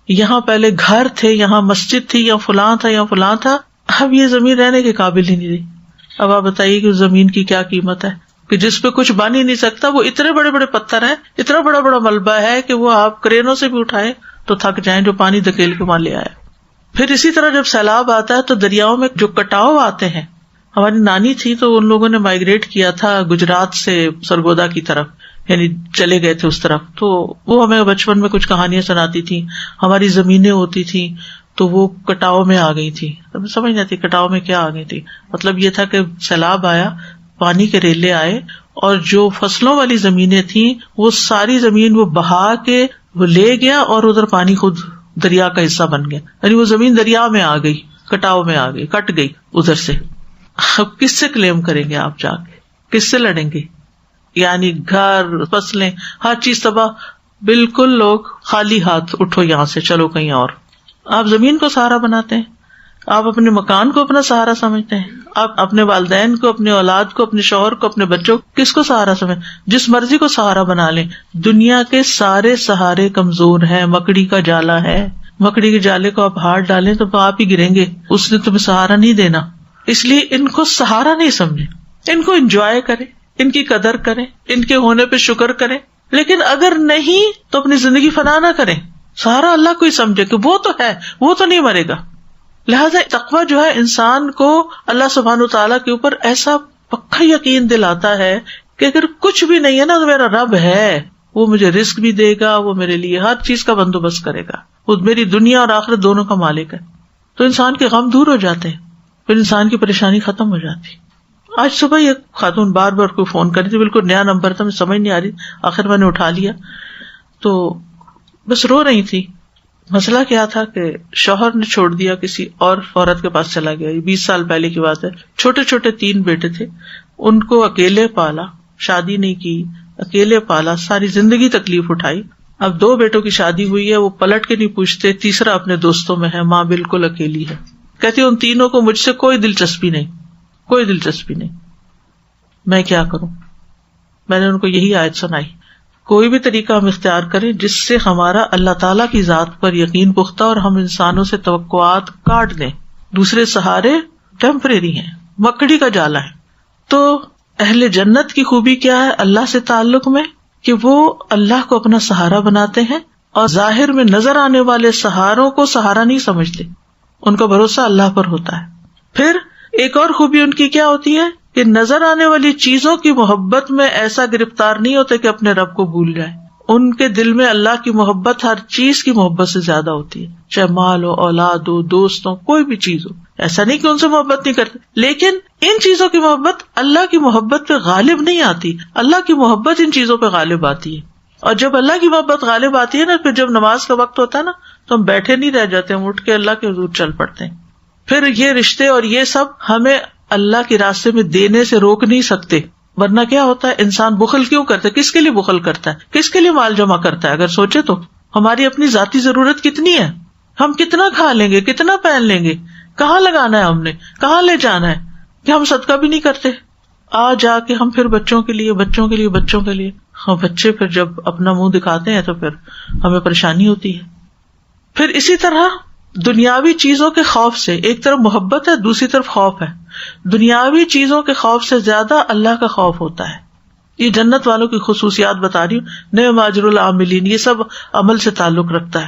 یہاں پہلے گھر تھے، یہاں مسجد تھی، یا فلاں تھا، یا فلاں تھا، اب یہ زمین رہنے کے قابل ہی نہیں رہی. اب آپ بتائیے کہ زمین کی کیا قیمت ہے کہ جس پہ کچھ بن ہی نہیں سکتا. وہ اتنے بڑے بڑے پتھر ہیں، اتنا بڑا بڑا ملبہ ہے کہ وہ آپ کرینوں سے بھی اٹھائے تو تھک جائیں، جو پانی دھکیل کے وہاں لے آئے. پھر اسی طرح جب سیلاب آتا ہے تو دریاؤں میں جو کٹاؤ آتے ہیں، ہماری نانی تھی تو ان لوگوں نے مائگریٹ کیا تھا گجرات سے سرگودا کی طرف، یعنی چلے گئے تھے اس طرف. تو وہ ہمیں بچپن میں کچھ کہانیاں سناتی تھی. ہماری زمینیں ہوتی تھی تو وہ کٹاؤ میں آ گئی تھی. سمجھ نہیں آتی کٹاؤ میں کیا آ گئی تھی. مطلب یہ تھا کہ سیلاب آیا، پانی کے ریلے آئے، اور جو فصلوں والی زمینیں تھیں وہ ساری زمین وہ بہا کے وہ لے گیا، اور ادھر پانی خود دریا کا حصہ بن گیا. یعنی وہ زمین دریا میں آ گئی، کٹاؤ میں آ گئی، کٹ گئی ادھر سے. اب کس سے کلیم کریں گے آپ جا کے؟ کس سے لڑیں گے؟ یعنی گھر، فصلیں، ہر چیز تباہ. بالکل لوگ خالی ہاتھ، اٹھو یہاں سے، چلو کہیں اور. آپ زمین کو سہارا بناتے ہیں، آپ اپنے مکان کو اپنا سہارا سمجھتے ہیں، آپ اپنے والدین کو، اپنے اولاد کو، اپنے شوہر کو، اپنے بچوں کو، کس کو سہارا سمجھ؟ جس مرضی کو سہارا بنا لیں. دنیا کے سارے سہارے کمزور ہیں. مکڑی کا جالا ہے، مکڑی کے جالے کو آپ ہاتھ ڈالیں تو آپ ہی گریں گے، اس نے تمہیں سہارا نہیں دینا. اس لیے ان کو سہارا نہیں سمجھے، ان کو انجوائے کریں، ان کی قدر کریں، ان کے ہونے پہ شکر کریں، لیکن اگر نہیں تو اپنی زندگی فنا نہ کریں. سہارا اللہ کو ہی سمجھے کہ وہ تو ہے، وہ تو نہیں مرے گا. لہٰذا تقویٰ جو ہے انسان کو اللہ سبحانہ وتعالیٰ کے اوپر ایسا پکا یقین دلاتا ہے کہ اگر کچھ بھی نہیں ہے نا تو میرا رب ہے، وہ مجھے رزق بھی دے گا، وہ میرے لیے ہر چیز کا بندوبست کرے گا، وہ میری دنیا اور آخرت دونوں کا مالک ہے. تو انسان کے غم دور ہو جاتے ہیں، پھر انسان کی پریشانی ختم ہو جاتی. آج صبح ایک خاتون بار بار کوئی فون کری تھی، بالکل نیا نمبر تھا، مجھے سمجھ نہیں آ رہی، آخر میں نے اٹھا لیا تو بس رو رہی تھی. مسئلہ کیا تھا کہ شوہر نے چھوڑ دیا، کسی اور عورت کے پاس چلا گیا. 20 سال پہلے کی بات ہے. چھوٹے چھوٹے 3 بیٹے تھے، ان کو اکیلے پالا، شادی نہیں کی، اکیلے پالا، ساری زندگی تکلیف اٹھائی. اب 2 بیٹوں کی شادی ہوئی ہے، وہ پلٹ کے نہیں پوچھتے، تیسرا اپنے دوستوں میں ہے، ماں بالکل اکیلی ہے. کہتی ان تینوں کو مجھ سے کوئی دلچسپی نہیں، کوئی دلچسپی نہیں، میں کیا کروں. میں نے ان کو یہی آیت سنائی، کوئی بھی طریقہ ہم اختیار کریں جس سے ہمارا اللہ تعالیٰ کی ذات پر یقین پختہ اور ہم انسانوں سے توقعات کاٹ دیں. دوسرے سہارے ٹیمپریری ہیں، مکڑی کا جالا ہے. تو اہل جنت کی خوبی کیا ہے اللہ سے تعلق میں، کہ وہ اللہ کو اپنا سہارا بناتے ہیں اور ظاہر میں نظر آنے والے سہاروں کو سہارا نہیں سمجھتے، ان کا بھروسہ اللہ پر ہوتا ہے. پھر ایک اور خوبی ان کی کیا ہوتی ہے کہ نظر آنے والی چیزوں کی محبت میں ایسا گرفتار نہیں ہوتے کہ اپنے رب کو بھول جائے. ان کے دل میں اللہ کی محبت ہر چیز کی محبت سے زیادہ ہوتی ہے، چاہے مال ہو، اولاد ہو، دوست ہو، کوئی بھی چیز ہو. ایسا نہیں کہ ان سے محبت نہیں کرتے، لیکن ان چیزوں کی محبت اللہ کی محبت پہ غالب نہیں آتی. اللہ کی محبت ان چیزوں پہ غالب آتی ہے. اور جب اللہ کی محبت غالب آتی ہے نا، پھر جب نماز کا وقت ہوتا ہے نا تو ہم بیٹھے نہیں رہ جاتے، ہم اٹھ کے اللہ کے حضور چل پڑتے ہیں. پھر یہ رشتے اور یہ سب ہمیں اللہ کے راستے میں دینے سے روک نہیں سکتے. ورنہ کیا ہوتا ہے، انسان بخل کیوں کرتا ہے؟ کس کے لیے بخل کرتا ہے؟ کس کے لیے مال جمع کرتا ہے؟ اگر سوچے تو ہماری اپنی ذاتی ضرورت کتنی ہے، ہم کتنا کھا لیں گے، کتنا پہن لیں گے، کہاں لگانا ہے ہم نے، کہاں لے جانا ہے، کہ ہم صدقہ بھی نہیں کرتے. آ جا کے ہم پھر بچوں کے لیے بچوں کے لیے بچوں کے لیے، ہاں بچے پھر جب اپنا منہ دکھاتے ہیں تو پھر ہمیں پریشانی ہوتی ہے. پھر اسی طرح دنیاوی چیزوں کے خوف سے، ایک طرف محبت ہے، دوسری طرف خوف ہے. دنیاوی چیزوں کے خوف سے زیادہ اللہ کا خوف ہوتا ہے. یہ جنت والوں کی خصوصیات بتا رہی ہوں. نعم اجر العاملین، یہ سب عمل سے تعلق رکھتا ہے.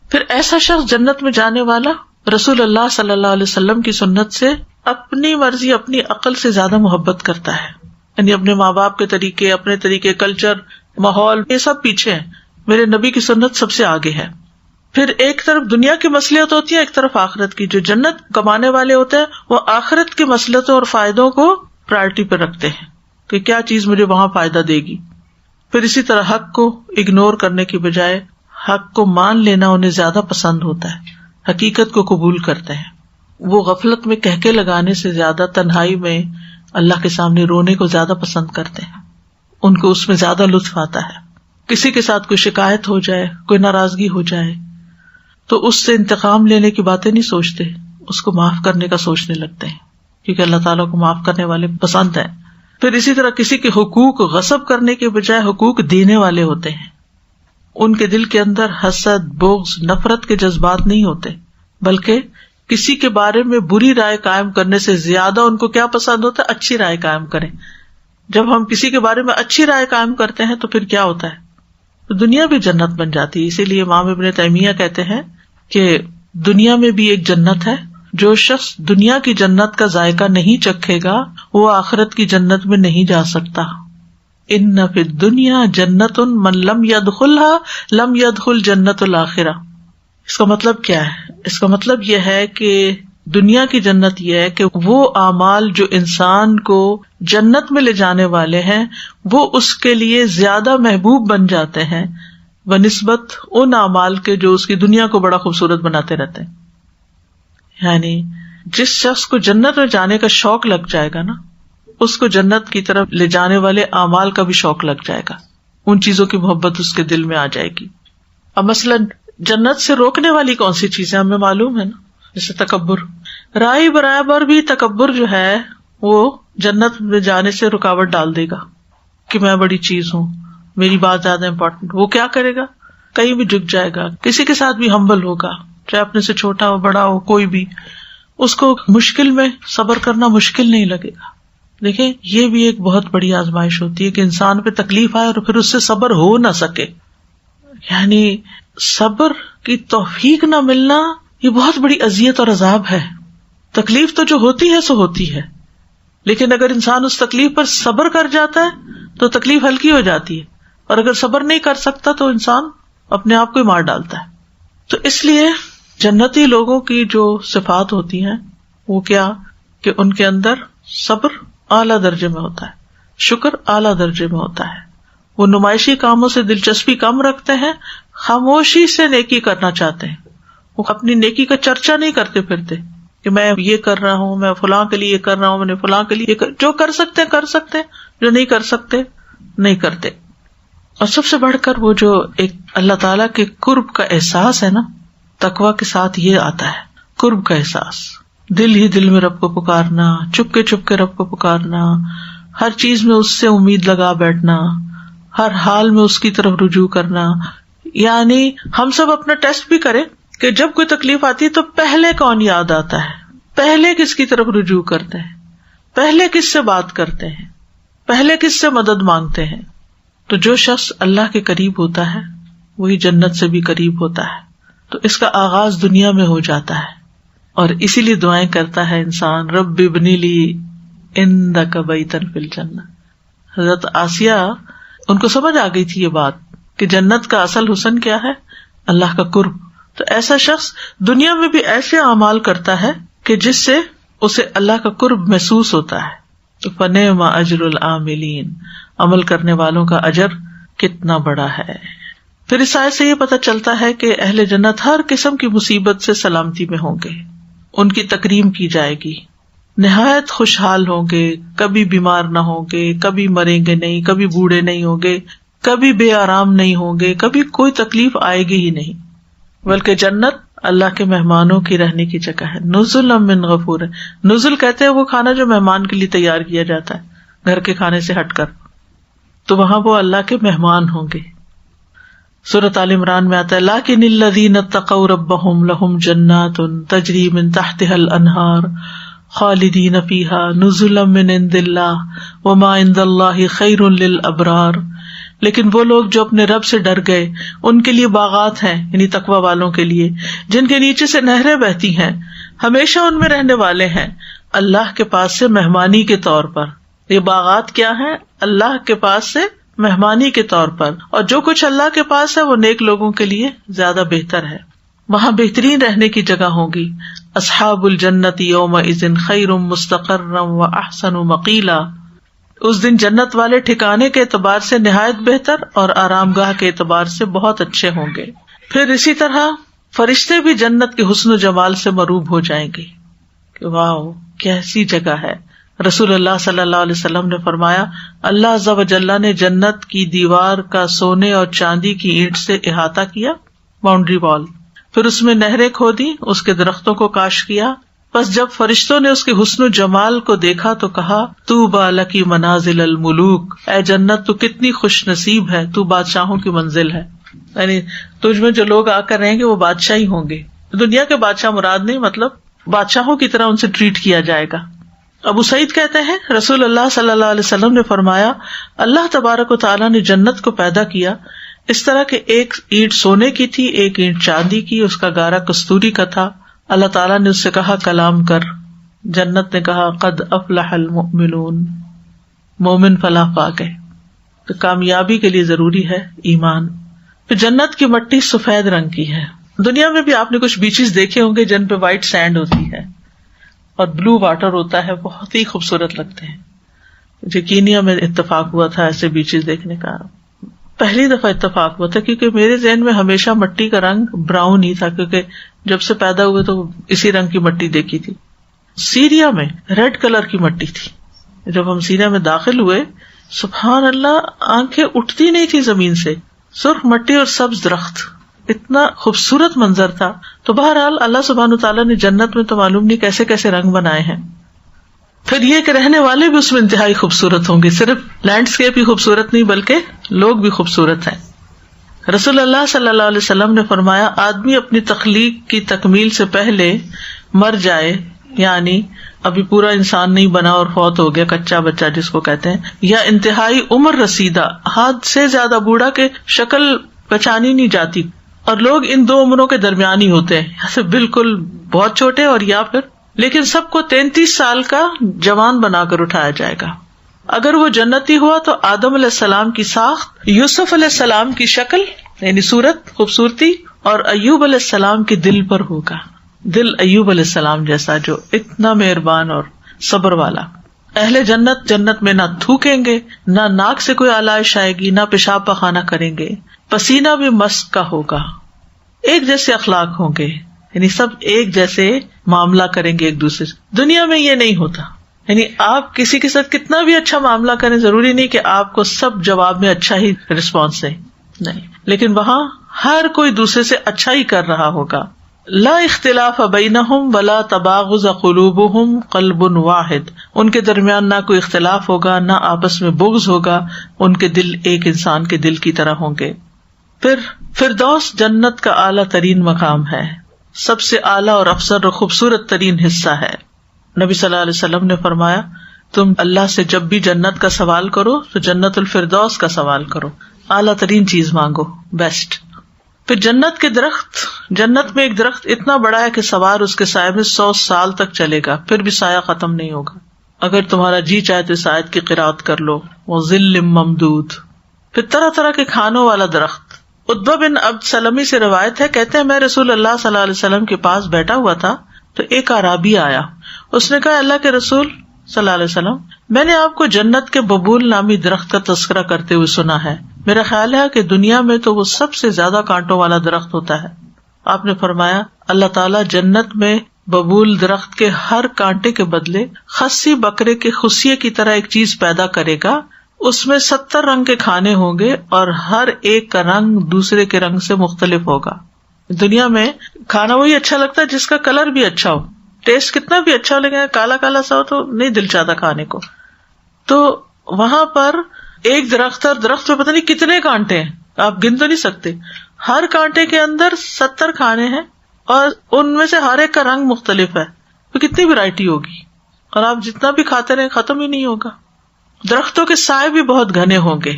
پھر ایسا شخص جنت میں جانے والا رسول اللہ صلی اللہ علیہ وسلم کی سنت سے اپنی مرضی، اپنی عقل سے زیادہ محبت کرتا ہے. یعنی اپنے ماں باپ کے طریقے، اپنے طریقے، کلچر، ماحول، یہ سب پیچھے ہیں، میرے نبی کی سنت سب سے آگے ہے. پھر ایک طرف دنیا کی مصلحت ہوتی ہے، ایک طرف آخرت کی. جو جنت کمانے والے ہوتے ہیں وہ آخرت کی مصلحتوں اور فائدوں کو پرائرٹی پہ رکھتے ہیں کہ کیا چیز مجھے وہاں فائدہ دے گی. پھر اسی طرح حق کو اگنور کرنے کی بجائے حق کو مان لینا انہیں زیادہ پسند ہوتا ہے، حقیقت کو قبول کرتے ہیں. وہ غفلت میں کہکے لگانے سے زیادہ تنہائی میں اللہ کے سامنے رونے کو زیادہ پسند کرتے ہیں. ان کو اس میں زیادہ لطف آتا ہے. کسی کے ساتھ کوئی شکایت ہو جائے، کوئی ناراضگی ہو جائے تو اس سے انتقام لینے کی باتیں نہیں سوچتے، اس کو معاف کرنے کا سوچنے لگتے ہیں، کیونکہ اللہ تعالیٰ کو معاف کرنے والے پسند ہیں. پھر اسی طرح کسی کے حقوق غصب کرنے کے بجائے حقوق دینے والے ہوتے ہیں. ان کے دل کے اندر حسد، بغض، نفرت کے جذبات نہیں ہوتے، بلکہ کسی کے بارے میں بری رائے قائم کرنے سے زیادہ ان کو کیا پسند ہوتا ہے؟ اچھی رائے قائم کریں. جب ہم کسی کے بارے میں اچھی رائے قائم کرتے ہیں تو پھر کیا ہوتا ہے؟ تو دنیا بھی جنت بن جاتی ہے. اسی لیے امام ابن تیمیہ کہتے ہیں کہ دنیا میں بھی ایک جنت ہے. جو شخص دنیا کی جنت کا ذائقہ نہیں چکھے گا وہ آخرت کی جنت میں نہیں جا سکتا. ان فی الدنیا جنت من لم يدخلها لم يدخل جنت الآخرہ. اس کا مطلب کیا ہے؟ اس کا مطلب یہ ہے کہ دنیا کی جنت یہ ہے کہ وہ اعمال جو انسان کو جنت میں لے جانے والے ہیں وہ اس کے لیے زیادہ محبوب بن جاتے ہیں بنسبت ان اعمال کے جو اس کی دنیا کو بڑا خوبصورت بناتے رہتے ہیں. یعنی جس شخص کو جنت میں جانے کا شوق لگ جائے گا نا، اس کو جنت کی طرف لے جانے والے اعمال کا بھی شوق لگ جائے گا، ان چیزوں کی محبت اس کے دل میں آ جائے گی. اب مثلاً جنت سے روکنے والی کون سی چیزیں ہمیں معلوم ہے نا، جیسے تکبر. رائے برابر بھی تکبر جو ہے وہ جنت میں جانے سے رکاوٹ ڈال دے گا کہ میں بڑی چیز ہوں، میری بات زیادہ امپورٹنٹ. وہ کیا کرے گا؟ کہیں بھی جھک جائے گا، کسی کے ساتھ بھی ہمبل ہوگا، چاہے اپنے سے چھوٹا ہو بڑا ہو کوئی بھی. اس کو مشکل میں صبر کرنا مشکل نہیں لگے گا. دیکھیں یہ بھی ایک بہت بڑی آزمائش ہوتی ہے کہ انسان پہ تکلیف آئے اور پھر اس سے صبر ہو نہ سکے. یعنی صبر کی توفیق نہ ملنا یہ بہت بڑی اذیت اور عذاب ہے. تکلیف تو جو ہوتی ہے سو ہوتی ہے، لیکن اگر انسان اس تکلیف پر صبر کر جاتا ہے تو تکلیف ہلکی ہو جاتی ہے، اور اگر صبر نہیں کر سکتا تو انسان اپنے آپ کو ہی مار ڈالتا ہے. تو اس لیے جنتی لوگوں کی جو صفات ہوتی ہیں وہ کیا کہ ان کے اندر صبر اعلیٰ درجے میں ہوتا ہے، شکر اعلیٰ درجے میں ہوتا ہے. وہ نمائشی کاموں سے دلچسپی کم رکھتے ہیں، خاموشی سے نیکی کرنا چاہتے ہیں. وہ اپنی نیکی کا چرچا نہیں کرتے پھرتے کہ میں یہ کر رہا ہوں، میں فلاں کے لیے یہ کر رہا ہوں، میں نے فلاں کے لیے جو کر سکتے ہیں کر سکتے ہیں، جو نہیں کر سکتے نہیں کرتے. اور سب سے بڑھ کر وہ جو ایک اللہ تعالیٰ کے قرب کا احساس ہے نا، تقویٰ کے ساتھ یہ آتا ہے قرب کا احساس. دل ہی دل میں رب کو پکارنا، چپ کے رب کو پکارنا، ہر چیز میں اس سے امید لگا بیٹھنا، ہر حال میں اس کی طرف رجوع کرنا. یعنی ہم سب اپنا ٹیسٹ بھی کریں کہ جب کوئی تکلیف آتی ہے تو پہلے کون یاد آتا ہے، پہلے کس کی طرف رجوع کرتے ہیں، پہلے کس سے بات کرتے ہیں، پہلے کس سے مدد مانگتے ہیں. تو جو شخص اللہ کے قریب ہوتا ہے وہی جنت سے بھی قریب ہوتا ہے. تو اس کا آغاز دنیا میں ہو جاتا ہے، اور اسی لیے دعائیں کرتا ہے انسان، رب ابنی لی عندک بیتا فی الجنہ. حضرت آسیہ ان کو سمجھ آ گئی تھی یہ بات کہ جنت کا اصل حسن کیا ہے، اللہ کا قرب. تو ایسا شخص دنیا میں بھی ایسے اعمال کرتا ہے کہ جس سے اسے اللہ کا قرب محسوس ہوتا ہے. تو فنعم اجر العاملین، عمل کرنے والوں کا اجر کتنا بڑا ہے. پھر اس آیت سے یہ پتہ چلتا ہے کہ اہل جنت ہر قسم کی مصیبت سے سلامتی میں ہوں گے، ان کی تکریم کی جائے گی، نہایت خوشحال ہوں گے، کبھی بیمار نہ ہوں گے، کبھی مریں گے نہیں، کبھی بوڑھے نہیں ہوں گے، کبھی بے آرام نہیں ہوں گے، کبھی کوئی تکلیف آئے گی ہی نہیں. بلکہ جنت اللہ کے مہمانوں کی رہنے کی جگہ ہے. نزلا من غفور، نزل کہتے ہیں وہ کھانا جو مہمان کے لیے تیار کیا جاتا ہے گھر کے کھانے سے ہٹ کر. تو وہاں وہ اللہ کے مہمان ہوں گے. سورۃ آل عمران میں آتا ہے لیکن الذین اتقوا ربهم لهم جنات تجری من تحتها الانہار خالدین فیہا نزلا من عند اللہ وما عند اللہ خیر للابرار. لیکن وہ لوگ جو اپنے رب سے ڈر گئے ان کے لیے باغات ہیں، یعنی تقوی والوں کے لیے، جن کے نیچے سے نہریں بہتی ہیں، ہمیشہ ان میں رہنے والے ہیں اللہ کے پاس سے مہمانی کے طور پر. یہ باغات کیا ہیں؟ اللہ کے پاس سے مہمانی کے طور پر. اور جو کچھ اللہ کے پاس ہے وہ نیک لوگوں کے لیے زیادہ بہتر ہے. وہاں بہترین رہنے کی جگہ ہوگی. اصحاب الجنت یومئذ خیر مستقرا واحسن مقیلا. اس دن جنت والے ٹھکانے کے اعتبار سے نہایت بہتر اور آرام گاہ کے اعتبار سے بہت اچھے ہوں گے. پھر اسی طرح فرشتے بھی جنت کے حسن و جمال سے مروب ہو جائیں گے کہ واو کیسی جگہ ہے. رسول اللہ صلی اللہ علیہ وسلم نے فرمایا اللہ عز و جل نے جنت کی دیوار کا سونے اور چاندی کی اینٹ سے احاطہ کیا، باؤنڈری وال، پھر اس میں نہریں کھودی، اس کے درختوں کو کاشت کیا. پس جب فرشتوں نے اس کے حسن و جمال کو دیکھا تو کہا طوبی لک منازل الملوک، اے جنت تو کتنی خوش نصیب ہے، تو بادشاہوں کی منزل ہے. یعنی تجھ میں جو لوگ آ کر رہیں گے وہ بادشاہ ہی ہوں گے. دنیا کے بادشاہ مراد نہیں، مطلب بادشاہوں کی طرح ان سے ٹریٹ کیا جائے گا. ابو سعید کہتے ہیں رسول اللہ صلی اللہ علیہ وسلم نے فرمایا اللہ تبارک و تعالیٰ نے جنت کو پیدا کیا اس طرح کہ ایک اینٹ سونے کی تھی، ایک اینٹ چاندی کی، اس کا گارا کستوری کا تھا. اللہ تعالیٰ نے اس سے کہا کلام کر. جنت نے کہا قد افلح المؤمنون، مومن فلاح پا گئے. تو کامیابی کے لیے ضروری ہے ایمان. پھر جنت کی مٹی سفید رنگ کی ہے. دنیا میں بھی آپ نے کچھ بیچز دیکھے ہوں گے جن پہ وائٹ سینڈ ہوتی ہے اور بلو واٹر ہوتا ہے، بہت ہی خوبصورت لگتے ہیں. مجھے کینیا میں اتفاق ہوا تھا ایسے بیچز دیکھنے کا، پہلی دفعہ اتفاق ہوا تھا، کیونکہ میرے ذہن میں ہمیشہ مٹی کا رنگ براؤن ہی تھا، کیونکہ جب سے پیدا ہوئے تو اسی رنگ کی مٹی دیکھی تھی. سیریا میں ریڈ کلر کی مٹی تھی. جب ہم سیریا میں داخل ہوئے سبحان اللہ آنکھیں اٹھتی نہیں تھی زمین سے، سرخ مٹی اور سبز درخت، اتنا خوبصورت منظر تھا. تو بہرحال اللہ سبحانہ تعالیٰ نے جنت میں تو معلوم نہیں کیسے کیسے رنگ بنائے ہیں. پھر یہ کہ رہنے والے بھی اس میں انتہائی خوبصورت ہوں گے. صرف لینڈسکیپ ہی خوبصورت نہیں بلکہ لوگ بھی خوبصورت ہیں. رسول اللہ صلی اللہ علیہ وسلم نے فرمایا آدمی اپنی تخلیق کی تکمیل سے پہلے مر جائے یعنی ابھی پورا انسان نہیں بنا اور فوت ہو گیا، کچا بچہ جس کو کہتے ہیں، یا انتہائی عمر رسیدہ، حد سے زیادہ بوڑھا کہ شکل پہچانی نہیں جاتی، اور لوگ ان دو عمروں کے درمیان ہی ہوتے ہیں، ایسے بالکل بہت چھوٹے اور یا پھر، لیکن سب کو 33 سال کا جوان بنا کر اٹھایا جائے گا۔ اگر وہ جنتی ہوا تو آدم علیہ السلام کی ساخت، یوسف علیہ السلام کی شکل یعنی صورت، خوبصورتی، اور ایوب علیہ السلام کے دل پر ہوگا، دل ایوب علیہ السلام جیسا جو اتنا مہربان اور صبر والا۔ اہل جنت جنت میں نہ تھوکیں گے، نہ ناک سے کوئی آلائش آئے گی، نہ پیشاب پخانہ کریں گے، پسینہ بھی مسک کا ہوگا، ایک جیسے اخلاق ہوں گے، یعنی سب ایک جیسے معاملہ کریں گے ایک دوسرے سے۔ دنیا میں یہ نہیں ہوتا، یعنی آپ کسی کے ساتھ کتنا بھی اچھا معاملہ کریں، ضروری نہیں کہ آپ کو سب جواب میں اچھا ہی رسپانس دیں، نہیں، لیکن وہاں ہر کوئی دوسرے سے اچھا ہی کر رہا ہوگا۔ لا اختلاف بینہم ولا تباغض قلوبہم قلب واحد، ان کے درمیان نہ کوئی اختلاف ہوگا، نہ آپس میں بغض ہوگا، ان کے دل ایک انسان کے دل کی طرح ہوں گے۔ پھر فردوس جنت کا اعلیٰ ترین مقام ہے، سب سے اعلیٰ اور افضل اور خوبصورت ترین حصہ ہے۔ نبی صلی اللہ علیہ وسلم نے فرمایا، تم اللہ سے جب بھی جنت کا سوال کرو تو جنت الفردوس کا سوال کرو، اعلیٰ ترین چیز مانگو، بیسٹ۔ پھر جنت کے درخت، جنت میں ایک درخت اتنا بڑا ہے کہ سوار اس کے سائے میں 100 سال تک چلے گا، پھر بھی سایہ ختم نہیں ہوگا۔ اگر تمہارا جی چاہے تو اس آیت کی قرأت کر لو، وظل ممدود۔ پھر طرح طرح کے کھانوں والا درخت۔ عتبہ بن عبد سلمی سے روایت ہے، کہتے ہیں میں رسول اللہ صلی اللہ علیہ وسلم کے پاس بیٹھا ہوا تھا تو ایک اعرابی آیا، اس نے کہا اللہ کے رسول صلی اللہ علیہ وسلم، میں نے آپ کو جنت کے ببول نامی درخت کا تذکرہ کرتے ہوئے سنا ہے، میرا خیال ہے کہ دنیا میں تو وہ سب سے زیادہ کانٹوں والا درخت ہوتا ہے۔ آپ نے فرمایا اللہ تعالیٰ جنت میں ببول درخت کے ہر کانٹے کے بدلے خصی بکرے کے خصیے کی طرح ایک چیز پیدا کرے گا، اس میں 70 رنگ کے کھانے ہوں گے اور ہر ایک کا رنگ دوسرے کے رنگ سے مختلف ہوگا۔ دنیا میں کھانا وہی اچھا لگتا ہے جس کا کلر بھی اچھا ہو، ٹیسٹ کتنا بھی اچھا ہو لیکن کالا کالا سا ہو تو نہیں دل چاہتا کھانے کو۔ تو وہاں پر ایک درخت اور درخت میں پتہ نہیں کتنے کانٹے ہیں، آپ گن تو نہیں سکتے، ہر کانٹے کے اندر 70 کھانے ہیں اور ان میں سے ہر ایک کا رنگ مختلف ہے، تو کتنی ورائٹی ہوگی، اور آپ جتنا بھی کھاتے رہے ختم ہی نہیں ہوگا۔ درختوں کے سائے بھی بہت گھنے ہوں گے،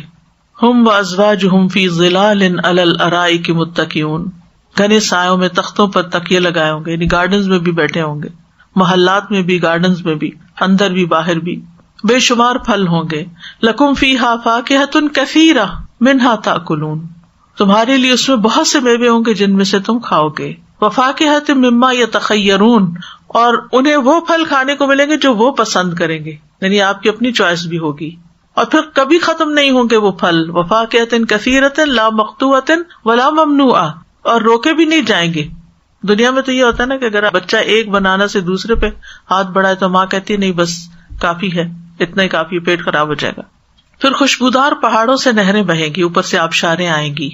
ہم وازواجہم فی ظلال علی الارائک متکئون، گھنے سایوں میں تختوں پر تکیے لگائے ہوں گے، یعنی گارڈنز میں بھی بیٹھے ہوں گے، محلات میں بھی، گارڈنز میں بھی، اندر بھی باہر بھی، بے شمار پھل ہوں گے۔ لکم فیہا فاکہۃ کثیرہ منہا تاکلون، تمہارے لیے اس میں بہت سے میوے ہوں گے جن میں سے تم کھاؤ گے۔ وفاکہۃ مما یتخیرون، اور انہیں وہ پھل کھانے کو ملیں گے جو وہ پسند کریں گے، یعنی آپ کی اپنی چوائس بھی ہوگی، اور پھر کبھی ختم نہیں ہوں گے وہ پھل۔ وفاکہۃ کثیرۃ لا مقطوعۃ ولا ممنوعہ، اور روکے بھی نہیں جائیں گے۔ دنیا میں تو یہ ہوتا ہے نا کہ اگر بچہ ایک بنانا سے دوسرے پہ ہاتھ بڑھائے تو ماں کہتی ہے نہیں بس کافی ہے، اتنا ہی کافی، پیٹ خراب ہو جائے گا۔ پھر خوشبودار پہاڑوں سے نہریں بہیں گی، اوپر سے آبشاریں آئیں گی۔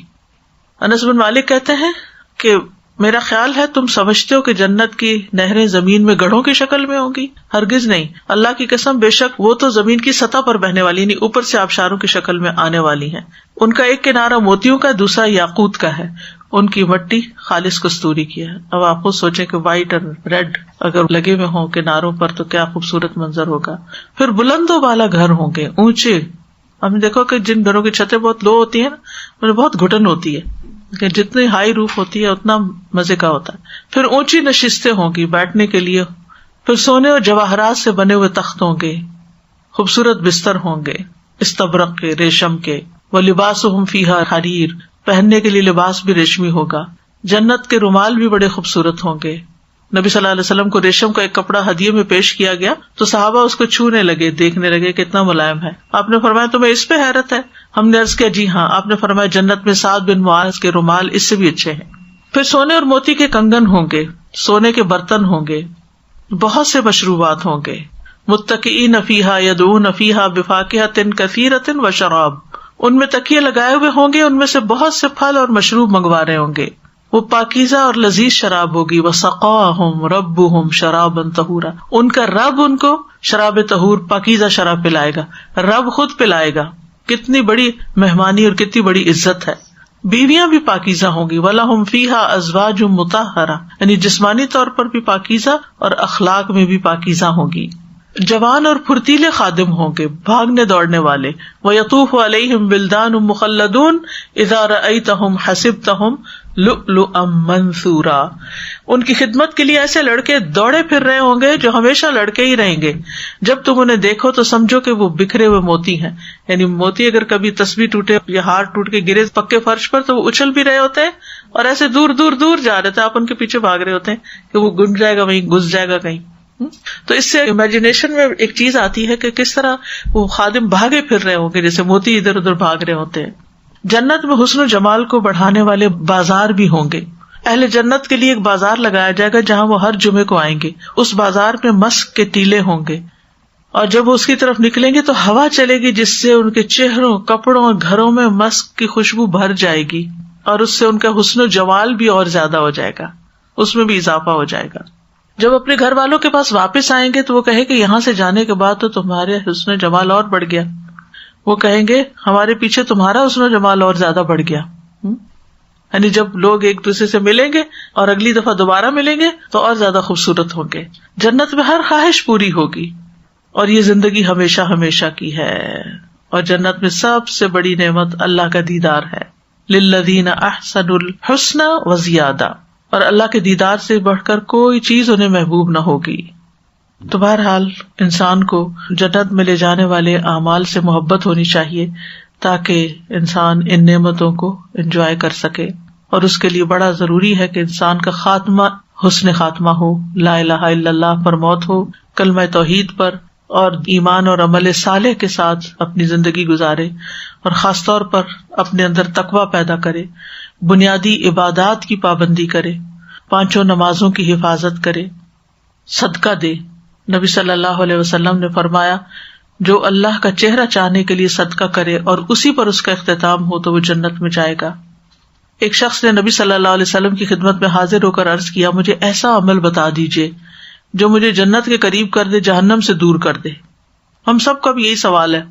انس بن مالک کہتے ہیں کہ میرا خیال ہے تم سمجھتے ہو کہ جنت کی نہریں زمین میں گڑھوں کی شکل میں ہوں گی، ہرگز نہیں، اللہ کی قسم بے شک وہ تو زمین کی سطح پر بہنے والی، یعنی اوپر سے آبشاروں کی شکل میں آنے والی ہیں۔ ان کا ایک کنارہ موتیوں کا، دوسرا یاقوت کا ہے، ان کی مٹی خالص کستوری کی ہے۔ اب آپ خود سوچیں کہ وائٹ اور ریڈ اگر لگے ہوئے ہوں کناروں پر تو کیا خوبصورت منظر ہوگا۔ پھر بلند و بالا گھر ہوں گے، اونچے۔ ہم نے دیکھو کہ جن گھروں کی چھتیں بہت لو ہوتی ہیں نا، انہیں بہت گھٹن ہوتی ہے، کہ جتنی ہائی روف ہوتی ہے اتنا مزے کا ہوتا ہے۔ پھر اونچی نشستیں ہوں گی بیٹھنے کے لیے، پھر سونے اور جواہرات سے بنے ہوئے تخت ہوں گے، خوبصورت بستر ہوں گے استبرق کے، ریشم کے۔ وَلِبَاسُهُمْ فِيهَا حریر، پہننے کے لیے لباس بھی ریشمی ہوگا۔ جنت کے رومال بھی بڑے خوبصورت ہوں گے۔ نبی صلی اللہ علیہ وسلم کو ریشم کا ایک کپڑا ہدیے میں پیش کیا گیا تو صحابہ اس کو چھونے لگے، دیکھنے لگے کتنا ملائم ہے۔ آپ نے فرمایا تمہیں اس پہ حیرت ہے؟ ہم نے عرض کیا جی ہاں۔ آپ نے فرمایا جنت میں سعد بن معاذ کے رومال اس سے بھی اچھے ہیں۔ پھر سونے اور موتی کے کنگن ہوں گے، سونے کے برتن ہوں گے، بہت سے مشروبات ہوں گے۔ متکئین فیہا یدعون فیہا بفاکہۃ کثیرۃ وشراب، ان میں تکیے لگائے ہوئے ہوں گے، ان میں سے بہت سے پھل اور مشروب منگوا رہے ہوں گے۔ وہ پاکیزہ اور لذیذ شراب ہوگی۔ وسقاہم ربہم شرابا طہورا، ان کا رب ان کو شراب طہور پاکیزہ شراب پلائے گا، رب خود پلائے گا۔ کتنی بڑی مہمانی اور کتنی بڑی عزت ہے۔ بیویاں بھی پاکیزہ ہوں گی. وَلَهُمْ فِيهَا أَزْوَاجٌ مُطَهَّرَةٌ، یعنی جسمانی طور پر بھی پاکیزہ اور اخلاق میں بھی پاکیزہ ہوں گی. جوان اور پھرتیلے خادم ہوں گے، بھاگنے دوڑنے والے. وَيَطُوفُ عَلَيْهِمْ وِلْدَانٌ مُخَلَّدُونَ إِذَا رَأَيْتَهُمْ حَسِبْتَهُمْ لُؤْلُؤًا مَنثُورًا. ان کی خدمت کے لیے ایسے لڑکے دوڑے پھر رہے ہوں گے جو ہمیشہ لڑکے ہی رہیں گے. جب تم انہیں دیکھو تو سمجھو کہ وہ بکھرے ہوئے موتی ہیں. یعنی موتی اگر کبھی تسبیح ٹوٹے یا ہار ٹوٹ کے گرے پکے فرش پر تو وہ اچھل بھی رہے ہوتے ہیں اور ایسے دور دور دور جا رہے تھے، آپ ان کے پیچھے بھاگ رہے ہوتے ہیں کہ وہ گن جائے گا وہیں، گھس جائے گا کہیں. تو اس سے امیجنیشن میں ایک چیز آتی ہے کہ کس طرح وہ خادم بھاگے پھر رہے ہوں گے جیسے موتی ادھر ادھر بھاگ رہے ہوتے ہیں. جنت میں حسن و جمال کو بڑھانے والے بازار بھی ہوں گے. اہل جنت کے لیے ایک بازار لگایا جائے گا جہاں وہ ہر جمعے کو آئیں گے. اس بازار میں مسک کے ٹیلے ہوں گے اور جب وہ اس کی طرف نکلیں گے تو ہوا چلے گی جس سے ان کے چہروں، کپڑوں اور گھروں میں مسک کی خوشبو بھر جائے گی اور اس سے ان کا حسن و جمال بھی اور زیادہ ہو جائے گا، اس میں بھی اضافہ ہو جائے گا. جب اپنے گھر والوں کے پاس واپس آئیں گے تو وہ کہے کہ یہاں سے جانے کے بعد تو تمہارے حسن و جمال اور بڑھ گیا. وہ کہیں گے ہمارے پیچھے تمہارا حسن و جمال اور زیادہ بڑھ گیا. یعنی جب لوگ ایک دوسرے سے ملیں گے اور اگلی دفعہ دوبارہ ملیں گے تو اور زیادہ خوبصورت ہوں گے. جنت میں ہر خواہش پوری ہوگی اور یہ زندگی ہمیشہ ہمیشہ کی ہے. اور جنت میں سب سے بڑی نعمت اللہ کا دیدار ہے. للذین احسنوا الحسنى وزیادہ، اور اللہ کے دیدار سے بڑھ کر کوئی چیز انہیں محبوب نہ ہوگی. تو بہرحال انسان کو جنت میں لے جانے والے اعمال سے محبت ہونی چاہیے تاکہ انسان ان نعمتوں کو انجوائے کر سکے. اور اس کے لیے بڑا ضروری ہے کہ انسان کا خاتمہ حسن خاتمہ ہو، لا الہ الا اللہ پر موت ہو، کلمہ توحید پر اور ایمان اور عمل صالح کے ساتھ اپنی زندگی گزارے، اور خاص طور پر اپنے اندر تقویٰ پیدا کرے، بنیادی عبادات کی پابندی کرے، 5 نمازوں کی حفاظت کرے، صدقہ دے. نبی صلی اللہ علیہ وسلم نے فرمایا جو اللہ کا چہرہ چاہنے کے لیے صدقہ کرے اور اسی پر اس کا اختتام ہو تو وہ جنت میں جائے گا. ایک شخص نے نبی صلی اللہ علیہ وسلم کی خدمت میں حاضر ہو کر عرض کیا، مجھے ایسا عمل بتا دیجئے جو مجھے جنت کے قریب کر دے، جہنم سے دور کر دے. ہم سب کا بھی یہی سوال ہے.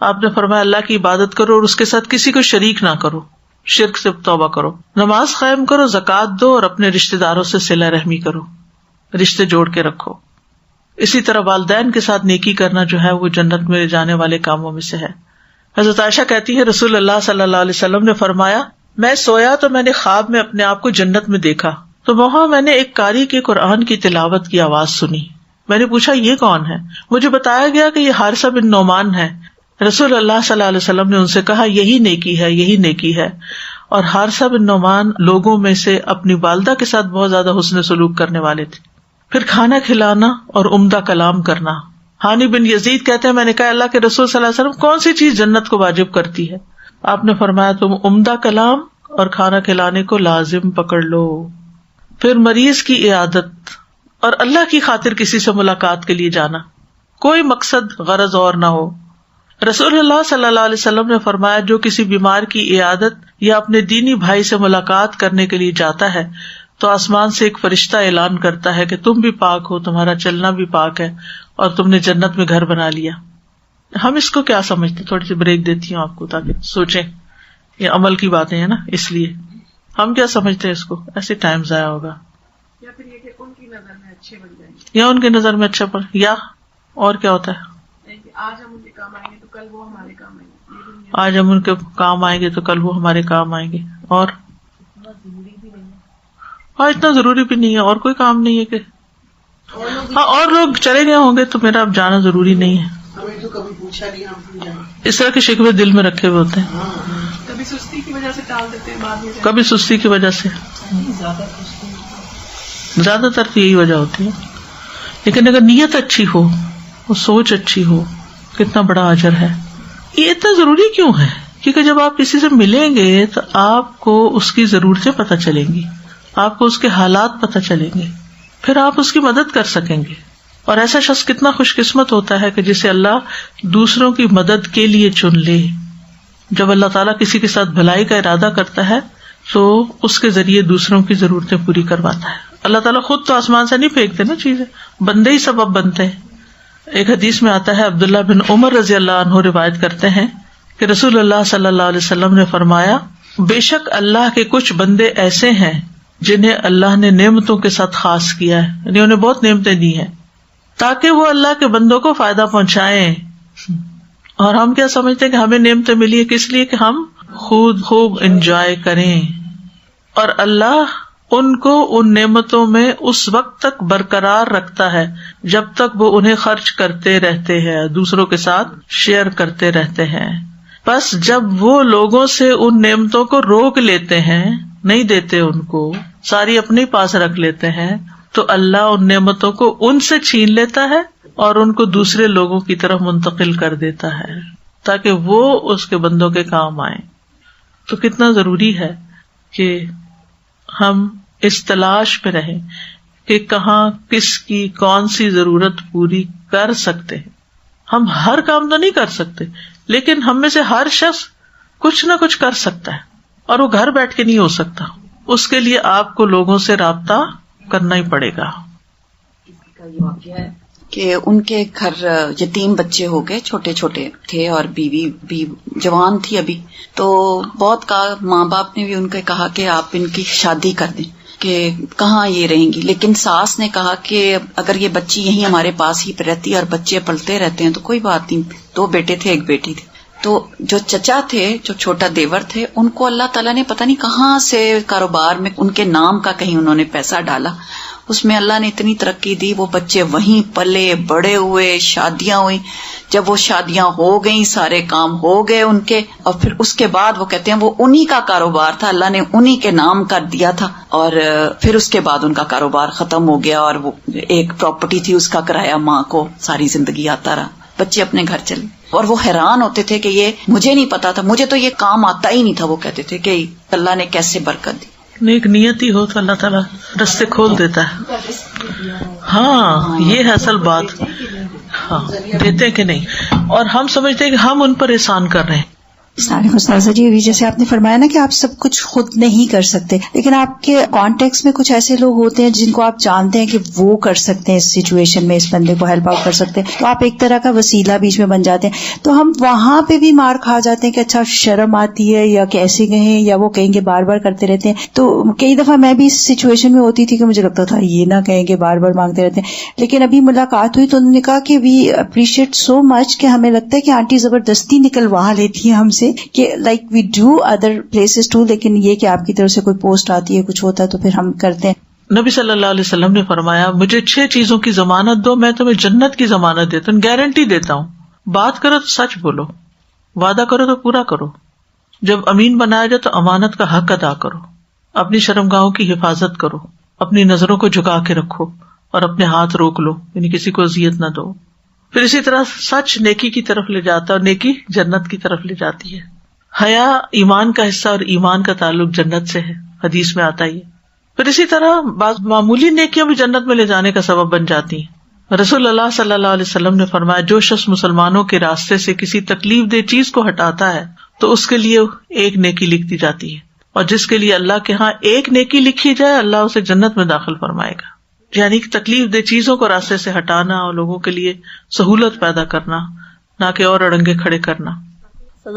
آپ نے فرمایا اللہ کی عبادت کرو اور اس کے ساتھ کسی کو شریک نہ کرو، شرک سے توبہ کرو، نماز قائم کرو، زکوٰۃ دو اور اپنے رشتہ داروں سے صلہ رحمی کرو، رشتے جوڑ کے رکھو. اسی طرح والدین کے ساتھ نیکی کرنا جو ہے وہ جنت میں لے جانے والے کاموں میں سے ہے. حضرت عائشہ کہتی ہے رسول اللہ صلی اللہ علیہ وسلم نے فرمایا میں سویا تو میں نے خواب میں اپنے آپ کو جنت میں دیکھا تو وہاں میں نے ایک قاری کے قرآن کی تلاوت کی آواز سنی. میں نے پوچھا یہ کون ہے؟ مجھے بتایا گیا کہ یہ حارثہ بن نعمان ہے. رسول اللہ صلی اللہ علیہ وسلم نے ان سے کہا یہی نیکی ہے، یہی نیکی ہے. اور حارثہ بن نعمان لوگوں میں سے اپنی والدہ کے ساتھ بہت زیادہ حسن سلوک کرنے والے تھے. پھر کھانا کھلانا اور عمدہ کلام کرنا. ہانی بن یزید کہتے ہیں میں نے کہا اللہ کے رسول صلی اللہ علیہ وسلم کون سی چیز جنت کو واجب کرتی ہے؟ آپ نے فرمایا تم عمدہ کلام اور کھانا کھلانے کو لازم پکڑ لو. پھر مریض کی عیادت اور اللہ کی خاطر کسی سے ملاقات کے لیے جانا، کوئی مقصد غرض اور نہ ہو. رسول اللہ صلی اللہ علیہ وسلم نے فرمایا جو کسی بیمار کی عیادت یا اپنے دینی بھائی سے ملاقات کرنے کے لیے جاتا ہے تو آسمان سے ایک فرشتہ اعلان کرتا ہے کہ تم بھی پاک ہو، تمہارا چلنا بھی پاک ہے اور تم نے جنت میں گھر بنا لیا. ہم اس کو کیا سمجھتے؟ تھوڑی سی بریک دیتی ہوں آپ کو تاکہ سوچیں. یہ عمل کی باتیں ہیں نا، اس لیے ہم کیا سمجھتے ہیں اس کو؟ ایسے ٹائم ضائع ہوگا، یا پھر یہ کہ ان کی نظر میں اچھے بن جائیں گے، یا ان کی نظر میں اچھا پر، یا اور کیا ہوتا ہے آج ہم ان کے کام آئیں گے تو کل وہ ہمارے کام آئیں گے، آج ہم ان کے کام آئیں گے تو کل وہ ہمارے کام آئیں گے. اور ضروری بھی نہیں ہے. ہاں اتنا ضروری بھی نہیں ہے، اور کوئی کام نہیں ہے کہ ہاں اور لوگ چلے گئے ہوں گے تو میرا اب جانا ضروری نہیں ہے. ہمیں تو کبھی پوچھا نہیں ہم جائیں. اس طرح کے شکوے دل میں رکھے ہوئے ہوتے ہیں. کبھی سستی کی وجہ سے ٹال دیتے ہیں، بعد میں کبھی سستی کی وجہ سے، زیادہ تر تو یہی وجہ ہوتی ہے. لیکن اگر نیت اچھی ہو، وہ سوچ اچھی ہو، کتنا بڑا اجر ہے. یہ اتنا ضروری کیوں ہے؟ کیونکہ جب آپ کسی سے ملیں گے تو آپ کو اس کی ضرورتیں پتہ چلیں گی، آپ کو اس کے حالات پتہ چلیں گے، پھر آپ اس کی مدد کر سکیں گے. اور ایسا شخص کتنا خوش قسمت ہوتا ہے کہ جسے اللہ دوسروں کی مدد کے لیے چن لے. جب اللہ تعالیٰ کسی کے ساتھ بھلائی کا ارادہ کرتا ہے تو اس کے ذریعے دوسروں کی ضرورتیں پوری کرواتا ہے. اللہ تعالیٰ خود تو آسمان سے نہیں پھینکتے نا چیزیں، بندے ہی سبب بنتے ہیں. ایک حدیث میں آتا ہے، عبداللہ بن عمر رضی اللہ عنہ روایت کرتے ہیں کہ رسول اللہ صلی اللہ علیہ وسلم نے فرمایا بے شک اللہ کے کچھ بندے ایسے ہیں جنہیں اللہ نے نعمتوں کے ساتھ خاص کیا ہے، یعنی انہیں بہت نعمتیں دی ہیں تاکہ وہ اللہ کے بندوں کو فائدہ پہنچائیں. اور ہم کیا سمجھتے ہیں کہ ہمیں نعمتیں ملی ہے کس لیے کہ ہم خود خوب انجوائے کریں، اور اللہ ان کو ان نعمتوں میں اس وقت تک برقرار رکھتا ہے جب تک وہ انہیں خرچ کرتے رہتے ہیں، دوسروں کے ساتھ شیئر کرتے رہتے ہیں. بس جب وہ لوگوں سے ان نعمتوں کو روک لیتے ہیں، نہیں دیتے ان کو، ساری اپنے پاس رکھ لیتے ہیں، تو اللہ ان نعمتوں کو ان سے چھین لیتا ہے اور ان کو دوسرے لوگوں کی طرف منتقل کر دیتا ہے تاکہ وہ اس کے بندوں کے کام آئیں. تو کتنا ضروری ہے کہ ہم اس تلاش پہ رہیں کہ کہاں کس کی کون سی ضرورت پوری کر سکتے ہیں. ہم ہر کام تو نہیں کر سکتے، لیکن ہم میں سے ہر شخص کچھ نہ کچھ کر سکتا ہے، اور وہ گھر بیٹھ کے نہیں ہو سکتا. اس کے لیے آپ کو لوگوں سے رابطہ کرنا ہی پڑے گا. یہ واقعہ ہے کہ ان کے گھر یتیم بچے ہو گئے، چھوٹے چھوٹے تھے، اور بیوی بھی جوان تھی ابھی. تو بہت کہا، ماں باپ نے بھی ان کو کہا کہ آپ ان کی شادی کر دیں کہ کہاں یہ رہیں گی. لیکن ساس نے کہا کہ اگر یہ بچی یہیں ہمارے پاس ہی رہتی اور بچے پلتے رہتے ہیں تو کوئی بات نہیں. 2 بیٹے تھے، 1 بیٹی تھی. تو جو چچا تھے، جو چھوٹا دیور تھے، ان کو اللہ تعالیٰ نے پتہ نہیں کہاں سے کاروبار میں ان کے نام کا کہیں انہوں نے پیسہ ڈالا، اس میں اللہ نے اتنی ترقی دی، وہ بچے وہیں پلے بڑے ہوئے، شادیاں ہوئی. جب وہ شادیاں ہو گئیں، سارے کام ہو گئے ان کے، اور پھر اس کے بعد وہ کہتے ہیں وہ انہی کا کاروبار تھا، اللہ نے انہی کے نام کر دیا تھا. اور پھر اس کے بعد ان کا کاروبار ختم ہو گیا، اور وہ ایک پراپرٹی تھی اس کا کرایہ ماں کو ساری زندگی آتا رہا. بچے اپنے گھر چلے، اور وہ حیران ہوتے تھے کہ یہ مجھے نہیں پتا تھا، مجھے تو یہ کام آتا ہی نہیں تھا. وہ کہتے تھے کہ اللہ نے کیسے برکت دی. نیک نیتی ہو تو اللہ تعالیٰ رستے کھول دیتا ہے. ہاں یہ ہے اصل بات. ہاں دیتے کہ نہیں، اور ہم سمجھتے ہیں کہ ہم ان پر احسان کر رہے ہیں. استاذہ جی، ابھی جیسے آپ نے فرمایا نا کہ آپ سب کچھ خود نہیں کر سکتے، لیکن آپ کے کانٹیکس میں کچھ ایسے لوگ ہوتے ہیں جن کو آپ جانتے ہیں کہ وہ کر سکتے ہیں، اس سچویشن میں اس بندے کو ہیلپ آؤٹ کر سکتے ہیں، تو آپ ایک طرح کا وسیلہ بیچ میں بن جاتے ہیں. تو ہم وہاں پہ بھی مار کھا جاتے ہیں کہ اچھا شرم آتی ہے یا کیسے کہیں، یا وہ کہیں گے بار بار کرتے رہتے ہیں. تو کئی دفعہ میں بھی اس سچویشن میں ہوتی تھی کہ مجھے لگتا تھا یہ نہ کہیں گے، بار بار مانگتے رہتے ہیں. لیکن ابھی ملاقات ہوئی تو انہوں نے کہا کہ وی اپریشیٹ سو مچ کہ ہمیں لگتا ہے کہ آنٹی زبردستی نکلوا لیتی ہے ہم سے، کہ like we do other places to, لیکن یہ کہ آپ کی طرف سے کوئی پوسٹ آتی ہے، کچھ ہوتا ہے تو پھر ہم کرتے ہیں. نبی صلی اللہ علیہ وسلم نے فرمایا مجھے 6 چیزوں کی ضمانت دو، میں تمہیں جنت کی ضمانت دیتا ہوں، گارنٹی دیتا ہوں. بات کرو تو سچ بولو، وعدہ کرو تو پورا کرو، جب امین بنایا جائے تو امانت کا حق ادا کرو، اپنی شرمگاہوں کی حفاظت کرو، اپنی نظروں کو جھکا کے رکھو، اور اپنے ہاتھ روک لو، یعنی کسی کو اذیت نہ دو. پھر اسی طرح سچ نیکی کی طرف لے جاتا ہے اور نیکی جنت کی طرف لے جاتی ہے. حیا ایمان کا حصہ اور ایمان کا تعلق جنت سے ہے، حدیث میں آتا ہی ہے. پھر اسی طرح بعض معمولی نیکیاں بھی جنت میں لے جانے کا سبب بن جاتی ہیں. رسول اللہ صلی اللہ علیہ وسلم نے فرمایا جو شخص مسلمانوں کے راستے سے کسی تکلیف دہ چیز کو ہٹاتا ہے تو اس کے لیے 1 نیکی لکھ دی جاتی ہے، اور جس کے لیے اللہ کے ہاں 1 نیکی لکھی جائے اللہ اسے جنت میں داخل فرمائے گا. یعنی کہ تکلیف دہ چیزوں کو راستے سے ہٹانا اور لوگوں کے لیے سہولت پیدا کرنا، نہ کہ اور اڑنگے کھڑے کرنا.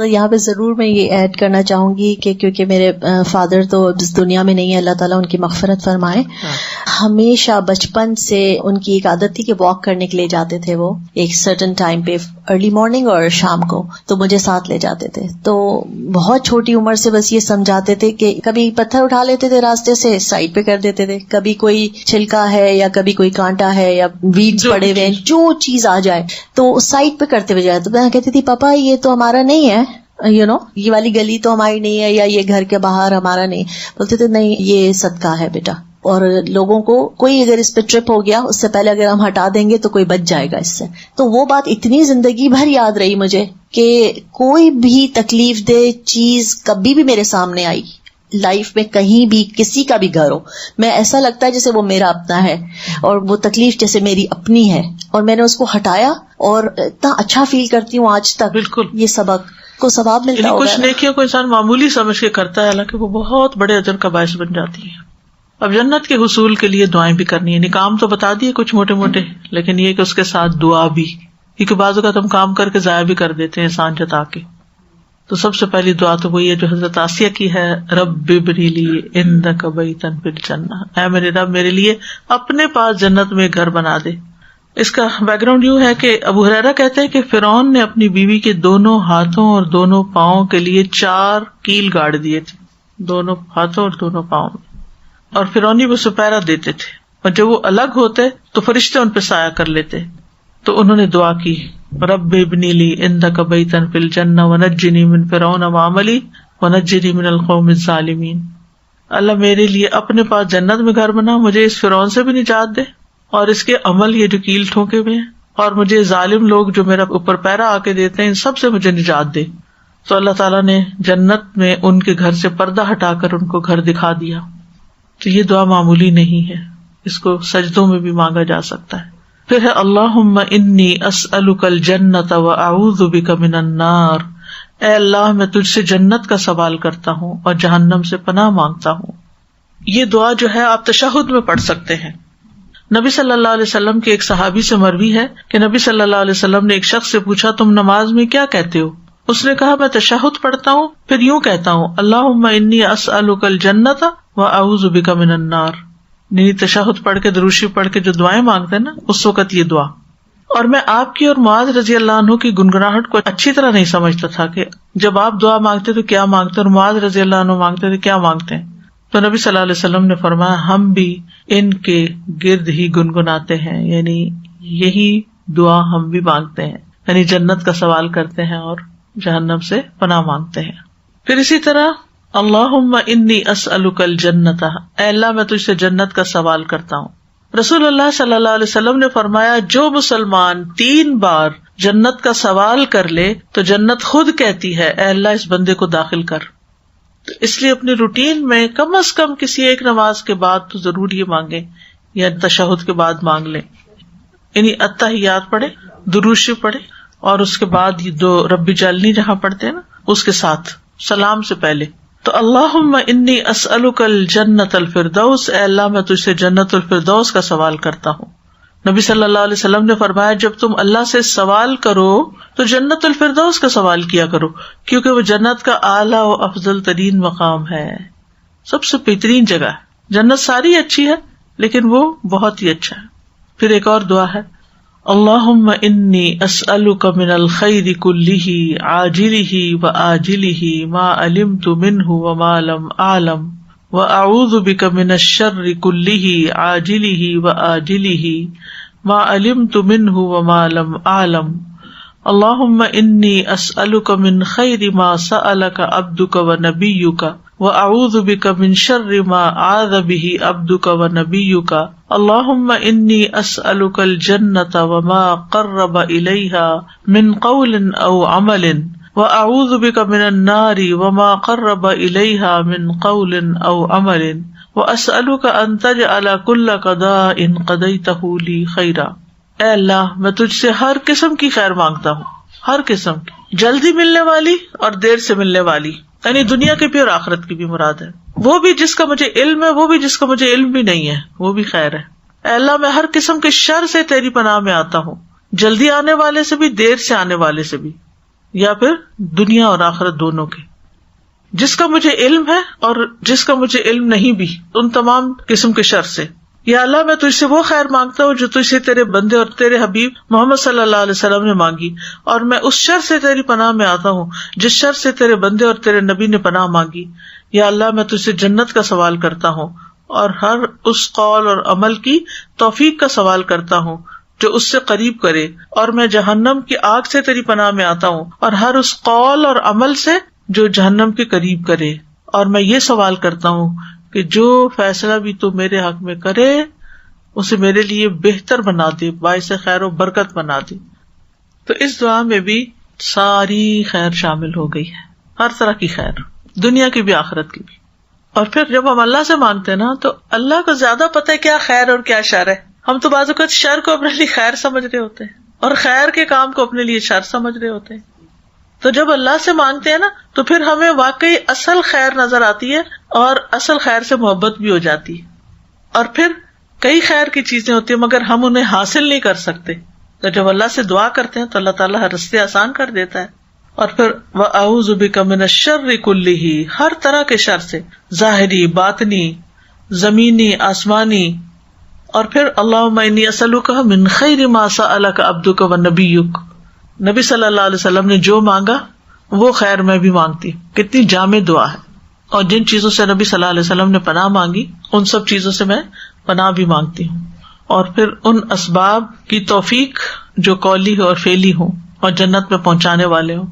یہاں پہ ضرور میں یہ ایڈ کرنا چاہوں گی کہ کیونکہ میرے فادر تو اس دنیا میں نہیں ہے، اللہ تعالیٰ ان کی مغفرت فرمائے. ہمیشہ بچپن سے ان کی ایک عادت تھی کہ واک کرنے کے لیے جاتے تھے، وہ ایک سرٹن ٹائم پہ ارلی مارننگ اور شام کو، تو مجھے ساتھ لے جاتے تھے. تو بہت چھوٹی عمر سے بس یہ سمجھاتے تھے کہ کبھی پتھر اٹھا لیتے تھے راستے سے، سائڈ پہ کر دیتے تھے، کبھی کوئی چھلکا ہے یا کبھی کوئی کانٹا ہے یا ویڈز پڑے ہوئے ہیں، جو چیز آ جائے تو سائڈ پہ کرتے ہوئے جائے. تو میں کہتی تھی پاپا یہ تو ہمارا نہیں ہے، یہ والی گلی تو ہماری نہیں ہے، یا یہ گھر کے باہر ہمارا نہیں. بولتے تھے نہیں یہ صدقہ ہے بیٹا، اور لوگوں کو کوئی اگر اس پہ ٹرپ ہو گیا اس سے پہلے اگر ہم ہٹا دیں گے تو کوئی بچ جائے گا اس سے. تو وہ بات اتنی زندگی بھر یاد رہی مجھے کہ کوئی بھی تکلیف دہ چیز کبھی بھی میرے سامنے آئی لائف میں، کہیں بھی کسی کا بھی گھر ہو، میں ایسا لگتا ہے جیسے وہ میرا اپنا ہے اور وہ تکلیف جیسے میری اپنی ہے، اور میں نے اس کو ہٹایا اور اتنا اچھا فیل کرتی ہوں آج تک. بالکل یہ سبق کو ثواب ملتا ہے. کچھ نیکیوں کو انسان معمولی سمجھ کے کرتا ہے حالانکہ وہ بہت بڑے اجر کا باعث بن جاتی ہے. اب جنت کے حصول کے لیے دعائیں بھی کرنی ہے. کام تو بتا دیے کچھ موٹے موٹے، لیکن یہ کہ اس کے ساتھ دعا بھی، کیونکہ بعض اوقات ہم کام کر کے ضائع بھی کر دیتے ہیں احسان جتا کے. تو سب سے پہلی دعا تو وہی ہے جو حضرت آسیہ کی ہے، رب ابنی لی عندک بیتا فی الجنہ، اے میرے رب میرے لیے اپنے پاس جنت میں گھر بنا دے. اس کا بیک گراؤنڈ یوں ہے کہ ابو ہریرہ کہتے ہیں کہ فرعون نے اپنی بیوی کے دونوں ہاتھوں اور دونوں پاؤں کے لیے 4 کیل گاڑ دیے تھے، دونوں ہاتھوں اور دونوں پاؤں میں، اور فرعونی وہ سپہرا دیتے تھے، اور جب وہ الگ ہوتے تو فرشتے ان پہ سایہ کر لیتے. تو انہوں نے دعا کی، رب ابنی لی عندک بیتا فی الجنہ ونجنی من فرعون وعملی ونجنی من القوم الظالمین. اللہ میرے لیے اپنے پاس جنت میں گھر بنا، مجھے اس فرعون سے بھی نجات دے اور اس کے عمل یہ جو کیل ٹھونکے ہوئے ہیں، اور مجھے ظالم لوگ جو میرا اوپر پیرا آ کے دیتے ہیں ان سب سے مجھے نجات دے. تو اللہ تعالیٰ نے جنت میں ان کے گھر سے پردہ ہٹا کر ان کو گھر دکھا دیا. تو یہ دعا معمولی نہیں ہے، اس کو سجدوں میں بھی مانگا جا سکتا ہے. پھر ہے اللہم انی اسألک الجنۃ واعوذ بک من النار، اے اللہ میں تجھ سے جنت کا سوال کرتا ہوں اور جہنم سے پناہ مانگتا ہوں. یہ دعا جو ہے آپ تشہد میں پڑھ سکتے ہیں. نبی صلی اللہ علیہ وسلم کے ایک صحابی سے مروی ہے کہ نبی صلی اللہ علیہ وسلم نے ایک شخص سے پوچھا تم نماز میں کیا کہتے ہو؟ اس نے کہا میں تشہد پڑھتا ہوں، پھر یوں کہتا ہوں اللہم انی اسألک الجنۃ واعوذ بک من النار. یعنی تشہد پڑھ کے دروشی پڑھ کے جو دعائیں مانگتے ہیں نا اس وقت یہ دعا. اور میں آپ کی اور معاذ رضی اللہ عنہ کی گنگناہٹ کو اچھی طرح نہیں سمجھتا تھا کہ جب آپ دعا مانگتے تو کیا مانگتے اور معاذ رضی اللہ عنہ مانگتے تو کیا مانگتے ہیں. تو نبی صلی اللہ علیہ وسلم نے فرمایا ہم بھی ان کے گرد ہی گنگناتے ہیں، یعنی یہی دعا ہم بھی مانگتے ہیں، یعنی جنت کا سوال کرتے ہیں اور جہنم سے پناہ مانگتے ہیں. پھر اسی طرح اللہم انی اسألک الجنۃ، اے اللہ میں تجھ سے جنت کا سوال کرتا ہوں. رسول اللہ صلی اللہ علیہ وسلم نے فرمایا جو مسلمان 3 بار جنت کا سوال کر لے تو جنت خود کہتی ہے اے اللہ اس بندے کو داخل کر. تو اس لیے اپنی روٹین میں کم از کم کسی ایک نماز کے بعد تو ضرور یہ مانگیں، یا تشہد کے بعد مانگ لیں، یعنی التحیات پڑھیں، درود شریف پڑھیں، اور اس کے بعد یہ 2 رب اجعلنی جہاں پڑھتے ہیں نا اس کے ساتھ سلام سے پہلے. تو اللہم انی اسألک الجنۃ الفردوس، اے اللہ میں تجھ سے جنت الفردوس کا سوال کرتا ہوں. نبی صلی اللہ علیہ وسلم نے فرمایا جب تم اللہ سے سوال کرو تو جنت الفردوس کا سوال کیا کرو، کیونکہ وہ جنت کا اعلیٰ و افضل ترین مقام ہے، سب سے بہترین جگہ ہے. جنت ساری اچھی ہے لیکن وہ بہت ہی اچھا ہے. پھر ایک اور دعا ہے اللہم انی اسألک من الخیر کلہ عاجلہ وآجلہ ما علمت منہ وما لم اعلم واعوذ بک من الشر کلہ عاجلہ وآجلہ ما علمت منہ وما لم اعلم اللہم انی اسألک من خیر ما سألک عبدک ونبیک واعوذ بک من شر ما عاذ بہ عبدک ونبیک اللہم انی اسألک الجنۃ وما قرب الیہا من قول او عمل واعوذ بک من النار وما قرب الیہا من قول او عمل واسألک ان تجعل کل قضاء قضیتہ لی خیرا. اے اللہ میں تجھ سے ہر قسم کی خیر مانگتا ہوں، ہر قسم کی، جلدی ملنے والی اور دیر سے ملنے والی، یعنی دنیا کی بھی اور آخرت کی بھی مراد ہے. وہ بھی جس کا مجھے علم ہے، وہ بھی جس کا مجھے علم بھی نہیں ہے، وہ بھی خیر ہے. اے اللہ میں ہر قسم کے شر سے تیری پناہ میں آتا ہوں، جلدی آنے والے سے بھی دیر سے آنے والے سے بھی، یا پھر دنیا اور آخرت دونوں کے. جس کا مجھے علم ہے اور جس کا مجھے علم نہیں بھی، ان تمام قسم کے شر سے. یا اللہ میں تجھ سے وہ خیر مانگتا ہوں جو تجھ سے تیرے بندے اور تیرے حبیب محمد صلی اللہ علیہ وسلم نے مانگی، اور میں اس شر سے تیری پناہ میں آتا ہوں جس شر سے تیرے بندے اور تیرے نبی نے پناہ مانگی. یا اللہ میں تجھ سے جنت کا سوال کرتا ہوں اور ہر اس قول اور عمل کی توفیق کا سوال کرتا ہوں جو اس سے قریب کرے، اور میں جہنم کی آگ سے تیری پناہ میں آتا ہوں اور ہر اس قول اور عمل سے جو جہنم کے قریب کرے. اور میں یہ سوال کرتا ہوں کہ جو فیصلہ بھی تو میرے حق میں کرے اسے میرے لیے بہتر بنا دے، باعث خیر و برکت بنا دے. تو اس دعا میں بھی ساری خیر شامل ہو گئی ہے، ہر طرح کی خیر، دنیا کی بھی آخرت کی بھی. اور پھر جب ہم اللہ سے مانگتے ہیں نا تو اللہ کو زیادہ پتہ ہے کیا خیر اور کیا شر ہے. ہم تو بعض اوقات شر کو اپنے لیے خیر سمجھ رہے ہوتے ہیں اور خیر کے کام کو اپنے لیے شر سمجھ رہے ہوتے ہیں. تو جب اللہ سے مانگتے ہیں نا تو پھر ہمیں واقعی اصل خیر نظر آتی ہے اور اصل خیر سے محبت بھی ہو جاتی ہے. اور پھر کئی خیر کی چیزیں ہوتی ہیں مگر ہم انہیں حاصل نہیں کر سکتے. تو جب اللہ سے دعا کرتے ہیں تو اللہ تعالیٰ ہر راستے آسان کر دیتا ہے. اور پھر وَأَعُوذُ بِكَ مِنَ الشَّرِّ كُلِّهِ، ہر طرح کے شر سے، ظاہری، باطنی، زمینی، آسمانی. اور پھر اللہم انی اسألک من خیر ما سألک عبدک ونبیک، نبی صلی اللہ علیہ وسلم نے جو مانگا وہ خیر میں بھی مانگتی. کتنی جامع دعا ہے. اور جن چیزوں سے نبی صلی اللہ علیہ وسلم نے پناہ مانگی ان سب چیزوں سے میں پناہ بھی مانگتی ہوں. اور پھر ان اسباب کی توفیق جو قولی اور فعلی ہوں اور جنت میں پہنچانے والے ہوں.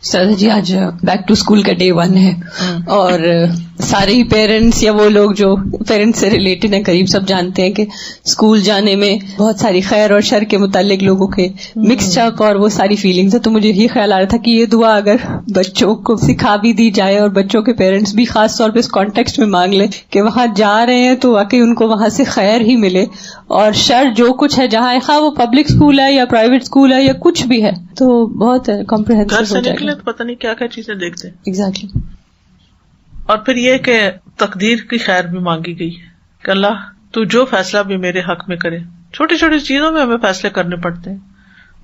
سر جی آج بیک ٹو اسکول کا ڈے 1 ہے اور سارے ہی پیرنٹس یا وہ لوگ جو پیرنٹس سے ریلیٹڈ ہیں قریب سب جانتے ہیں کہ اسکول جانے میں بہت ساری خیر اور شر کے متعلق لوگوں کے مکس چک اور وہ ساری فیلنگس ہیں. تو مجھے یہی خیال آ رہا تھا کہ یہ دعا اگر بچوں کو سکھا بھی دی جائے اور بچوں کے پیرنٹس بھی خاص طور پہ اس کانٹیکسٹ میں مانگ لیں کہ وہاں جا رہے ہیں تو واقعی ان کو وہاں سے خیر ہی ملے، اور شر جو کچھ ہے جہاں خواہ وہ پبلک اسکول ہے یا پرائیویٹ اسکول ہے یا کچھ بھی ہے تو بہت کمپریہنسو گھر سے ہو جائے نکلے گا. تو پتہ نہیں کیا کیا چیزیں دیکھتے ہیں. ایگزیکٹلی. اور پھر یہ کہ تقدیر کی خیر بھی مانگی گئی ہے کہ اللہ تو جو فیصلہ بھی میرے حق میں کرے. چھوٹی چھوٹی چیزوں میں ہمیں فیصلے کرنے پڑتے ہیں،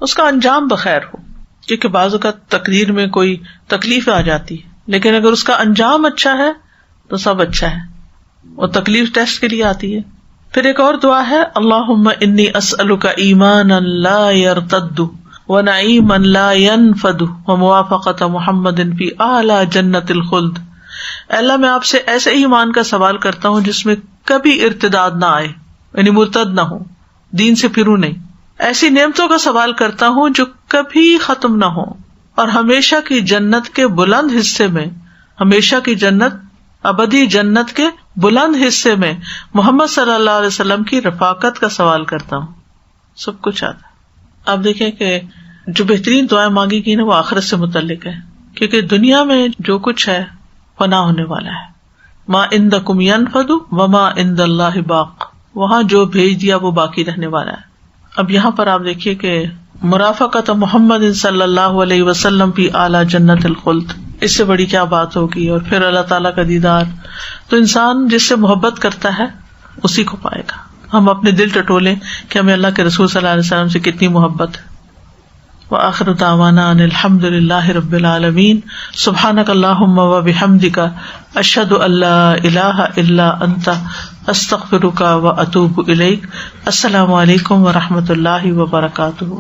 اس کا انجام بخیر ہو، کیونکہ بعض اوقات تقدیر میں کوئی تکلیف آ جاتی ہے، لیکن اگر اس کا انجام اچھا ہے تو سب اچھا ہے. وہ تکلیف ٹیسٹ کے لیے آتی ہے. پھر ایک اور دعا ہے اللہم انی اسألک ایمانا لا یرتد ونعیما لا ینفد وموافقۃ محمد فی اعلی جنت الخلد. اللہ میں آپ سے ایسے ایمان کا سوال کرتا ہوں جس میں کبھی ارتداد نہ آئے، یعنی مرتد نہ ہو، دین سے پھروں نہیں. ایسی نعمتوں کا سوال کرتا ہوں جو کبھی ختم نہ ہو، اور ہمیشہ کی جنت کے بلند حصے میں، ہمیشہ کی جنت، ابدی جنت کے بلند حصے میں محمد صلی اللہ علیہ وسلم کی رفاقت کا سوال کرتا ہوں. سب کچھ آتا ہے. آپ دیکھیں کہ جو بہترین دعائیں مانگی گئی نا وہ آخرت سے متعلق ہے، کیونکہ دنیا میں جو کچھ ہے فنا ہونے والا ہے. ما عندکم ینفد وما عند اللہ باق، وہاں جو بھیج دیا وہ باقی رہنے والا ہے. اب یہاں پر آپ دیکھیے کہ مرافقت محمد صلی اللہ علیہ وسلم فی اعلی جنت الخلد، اس سے بڑی کیا بات ہوگی. اور پھر اللہ تعالیٰ کا دیدار. تو انسان جس سے محبت کرتا ہے اسی کو پائے گا. ہم اپنے دل ٹٹولیں کہ ہمیں اللہ کے رسول صلی اللہ علیہ وسلم سے کتنی محبت ہے. وآخر دعوانا ان الحمد للہ رب العالمین. سبحانک اللہم وبحمدک اشہد ان لا الہ الا انت استغفرک واتوب الیک. السلام علیکم ورحمۃ اللہ وبرکاتہ.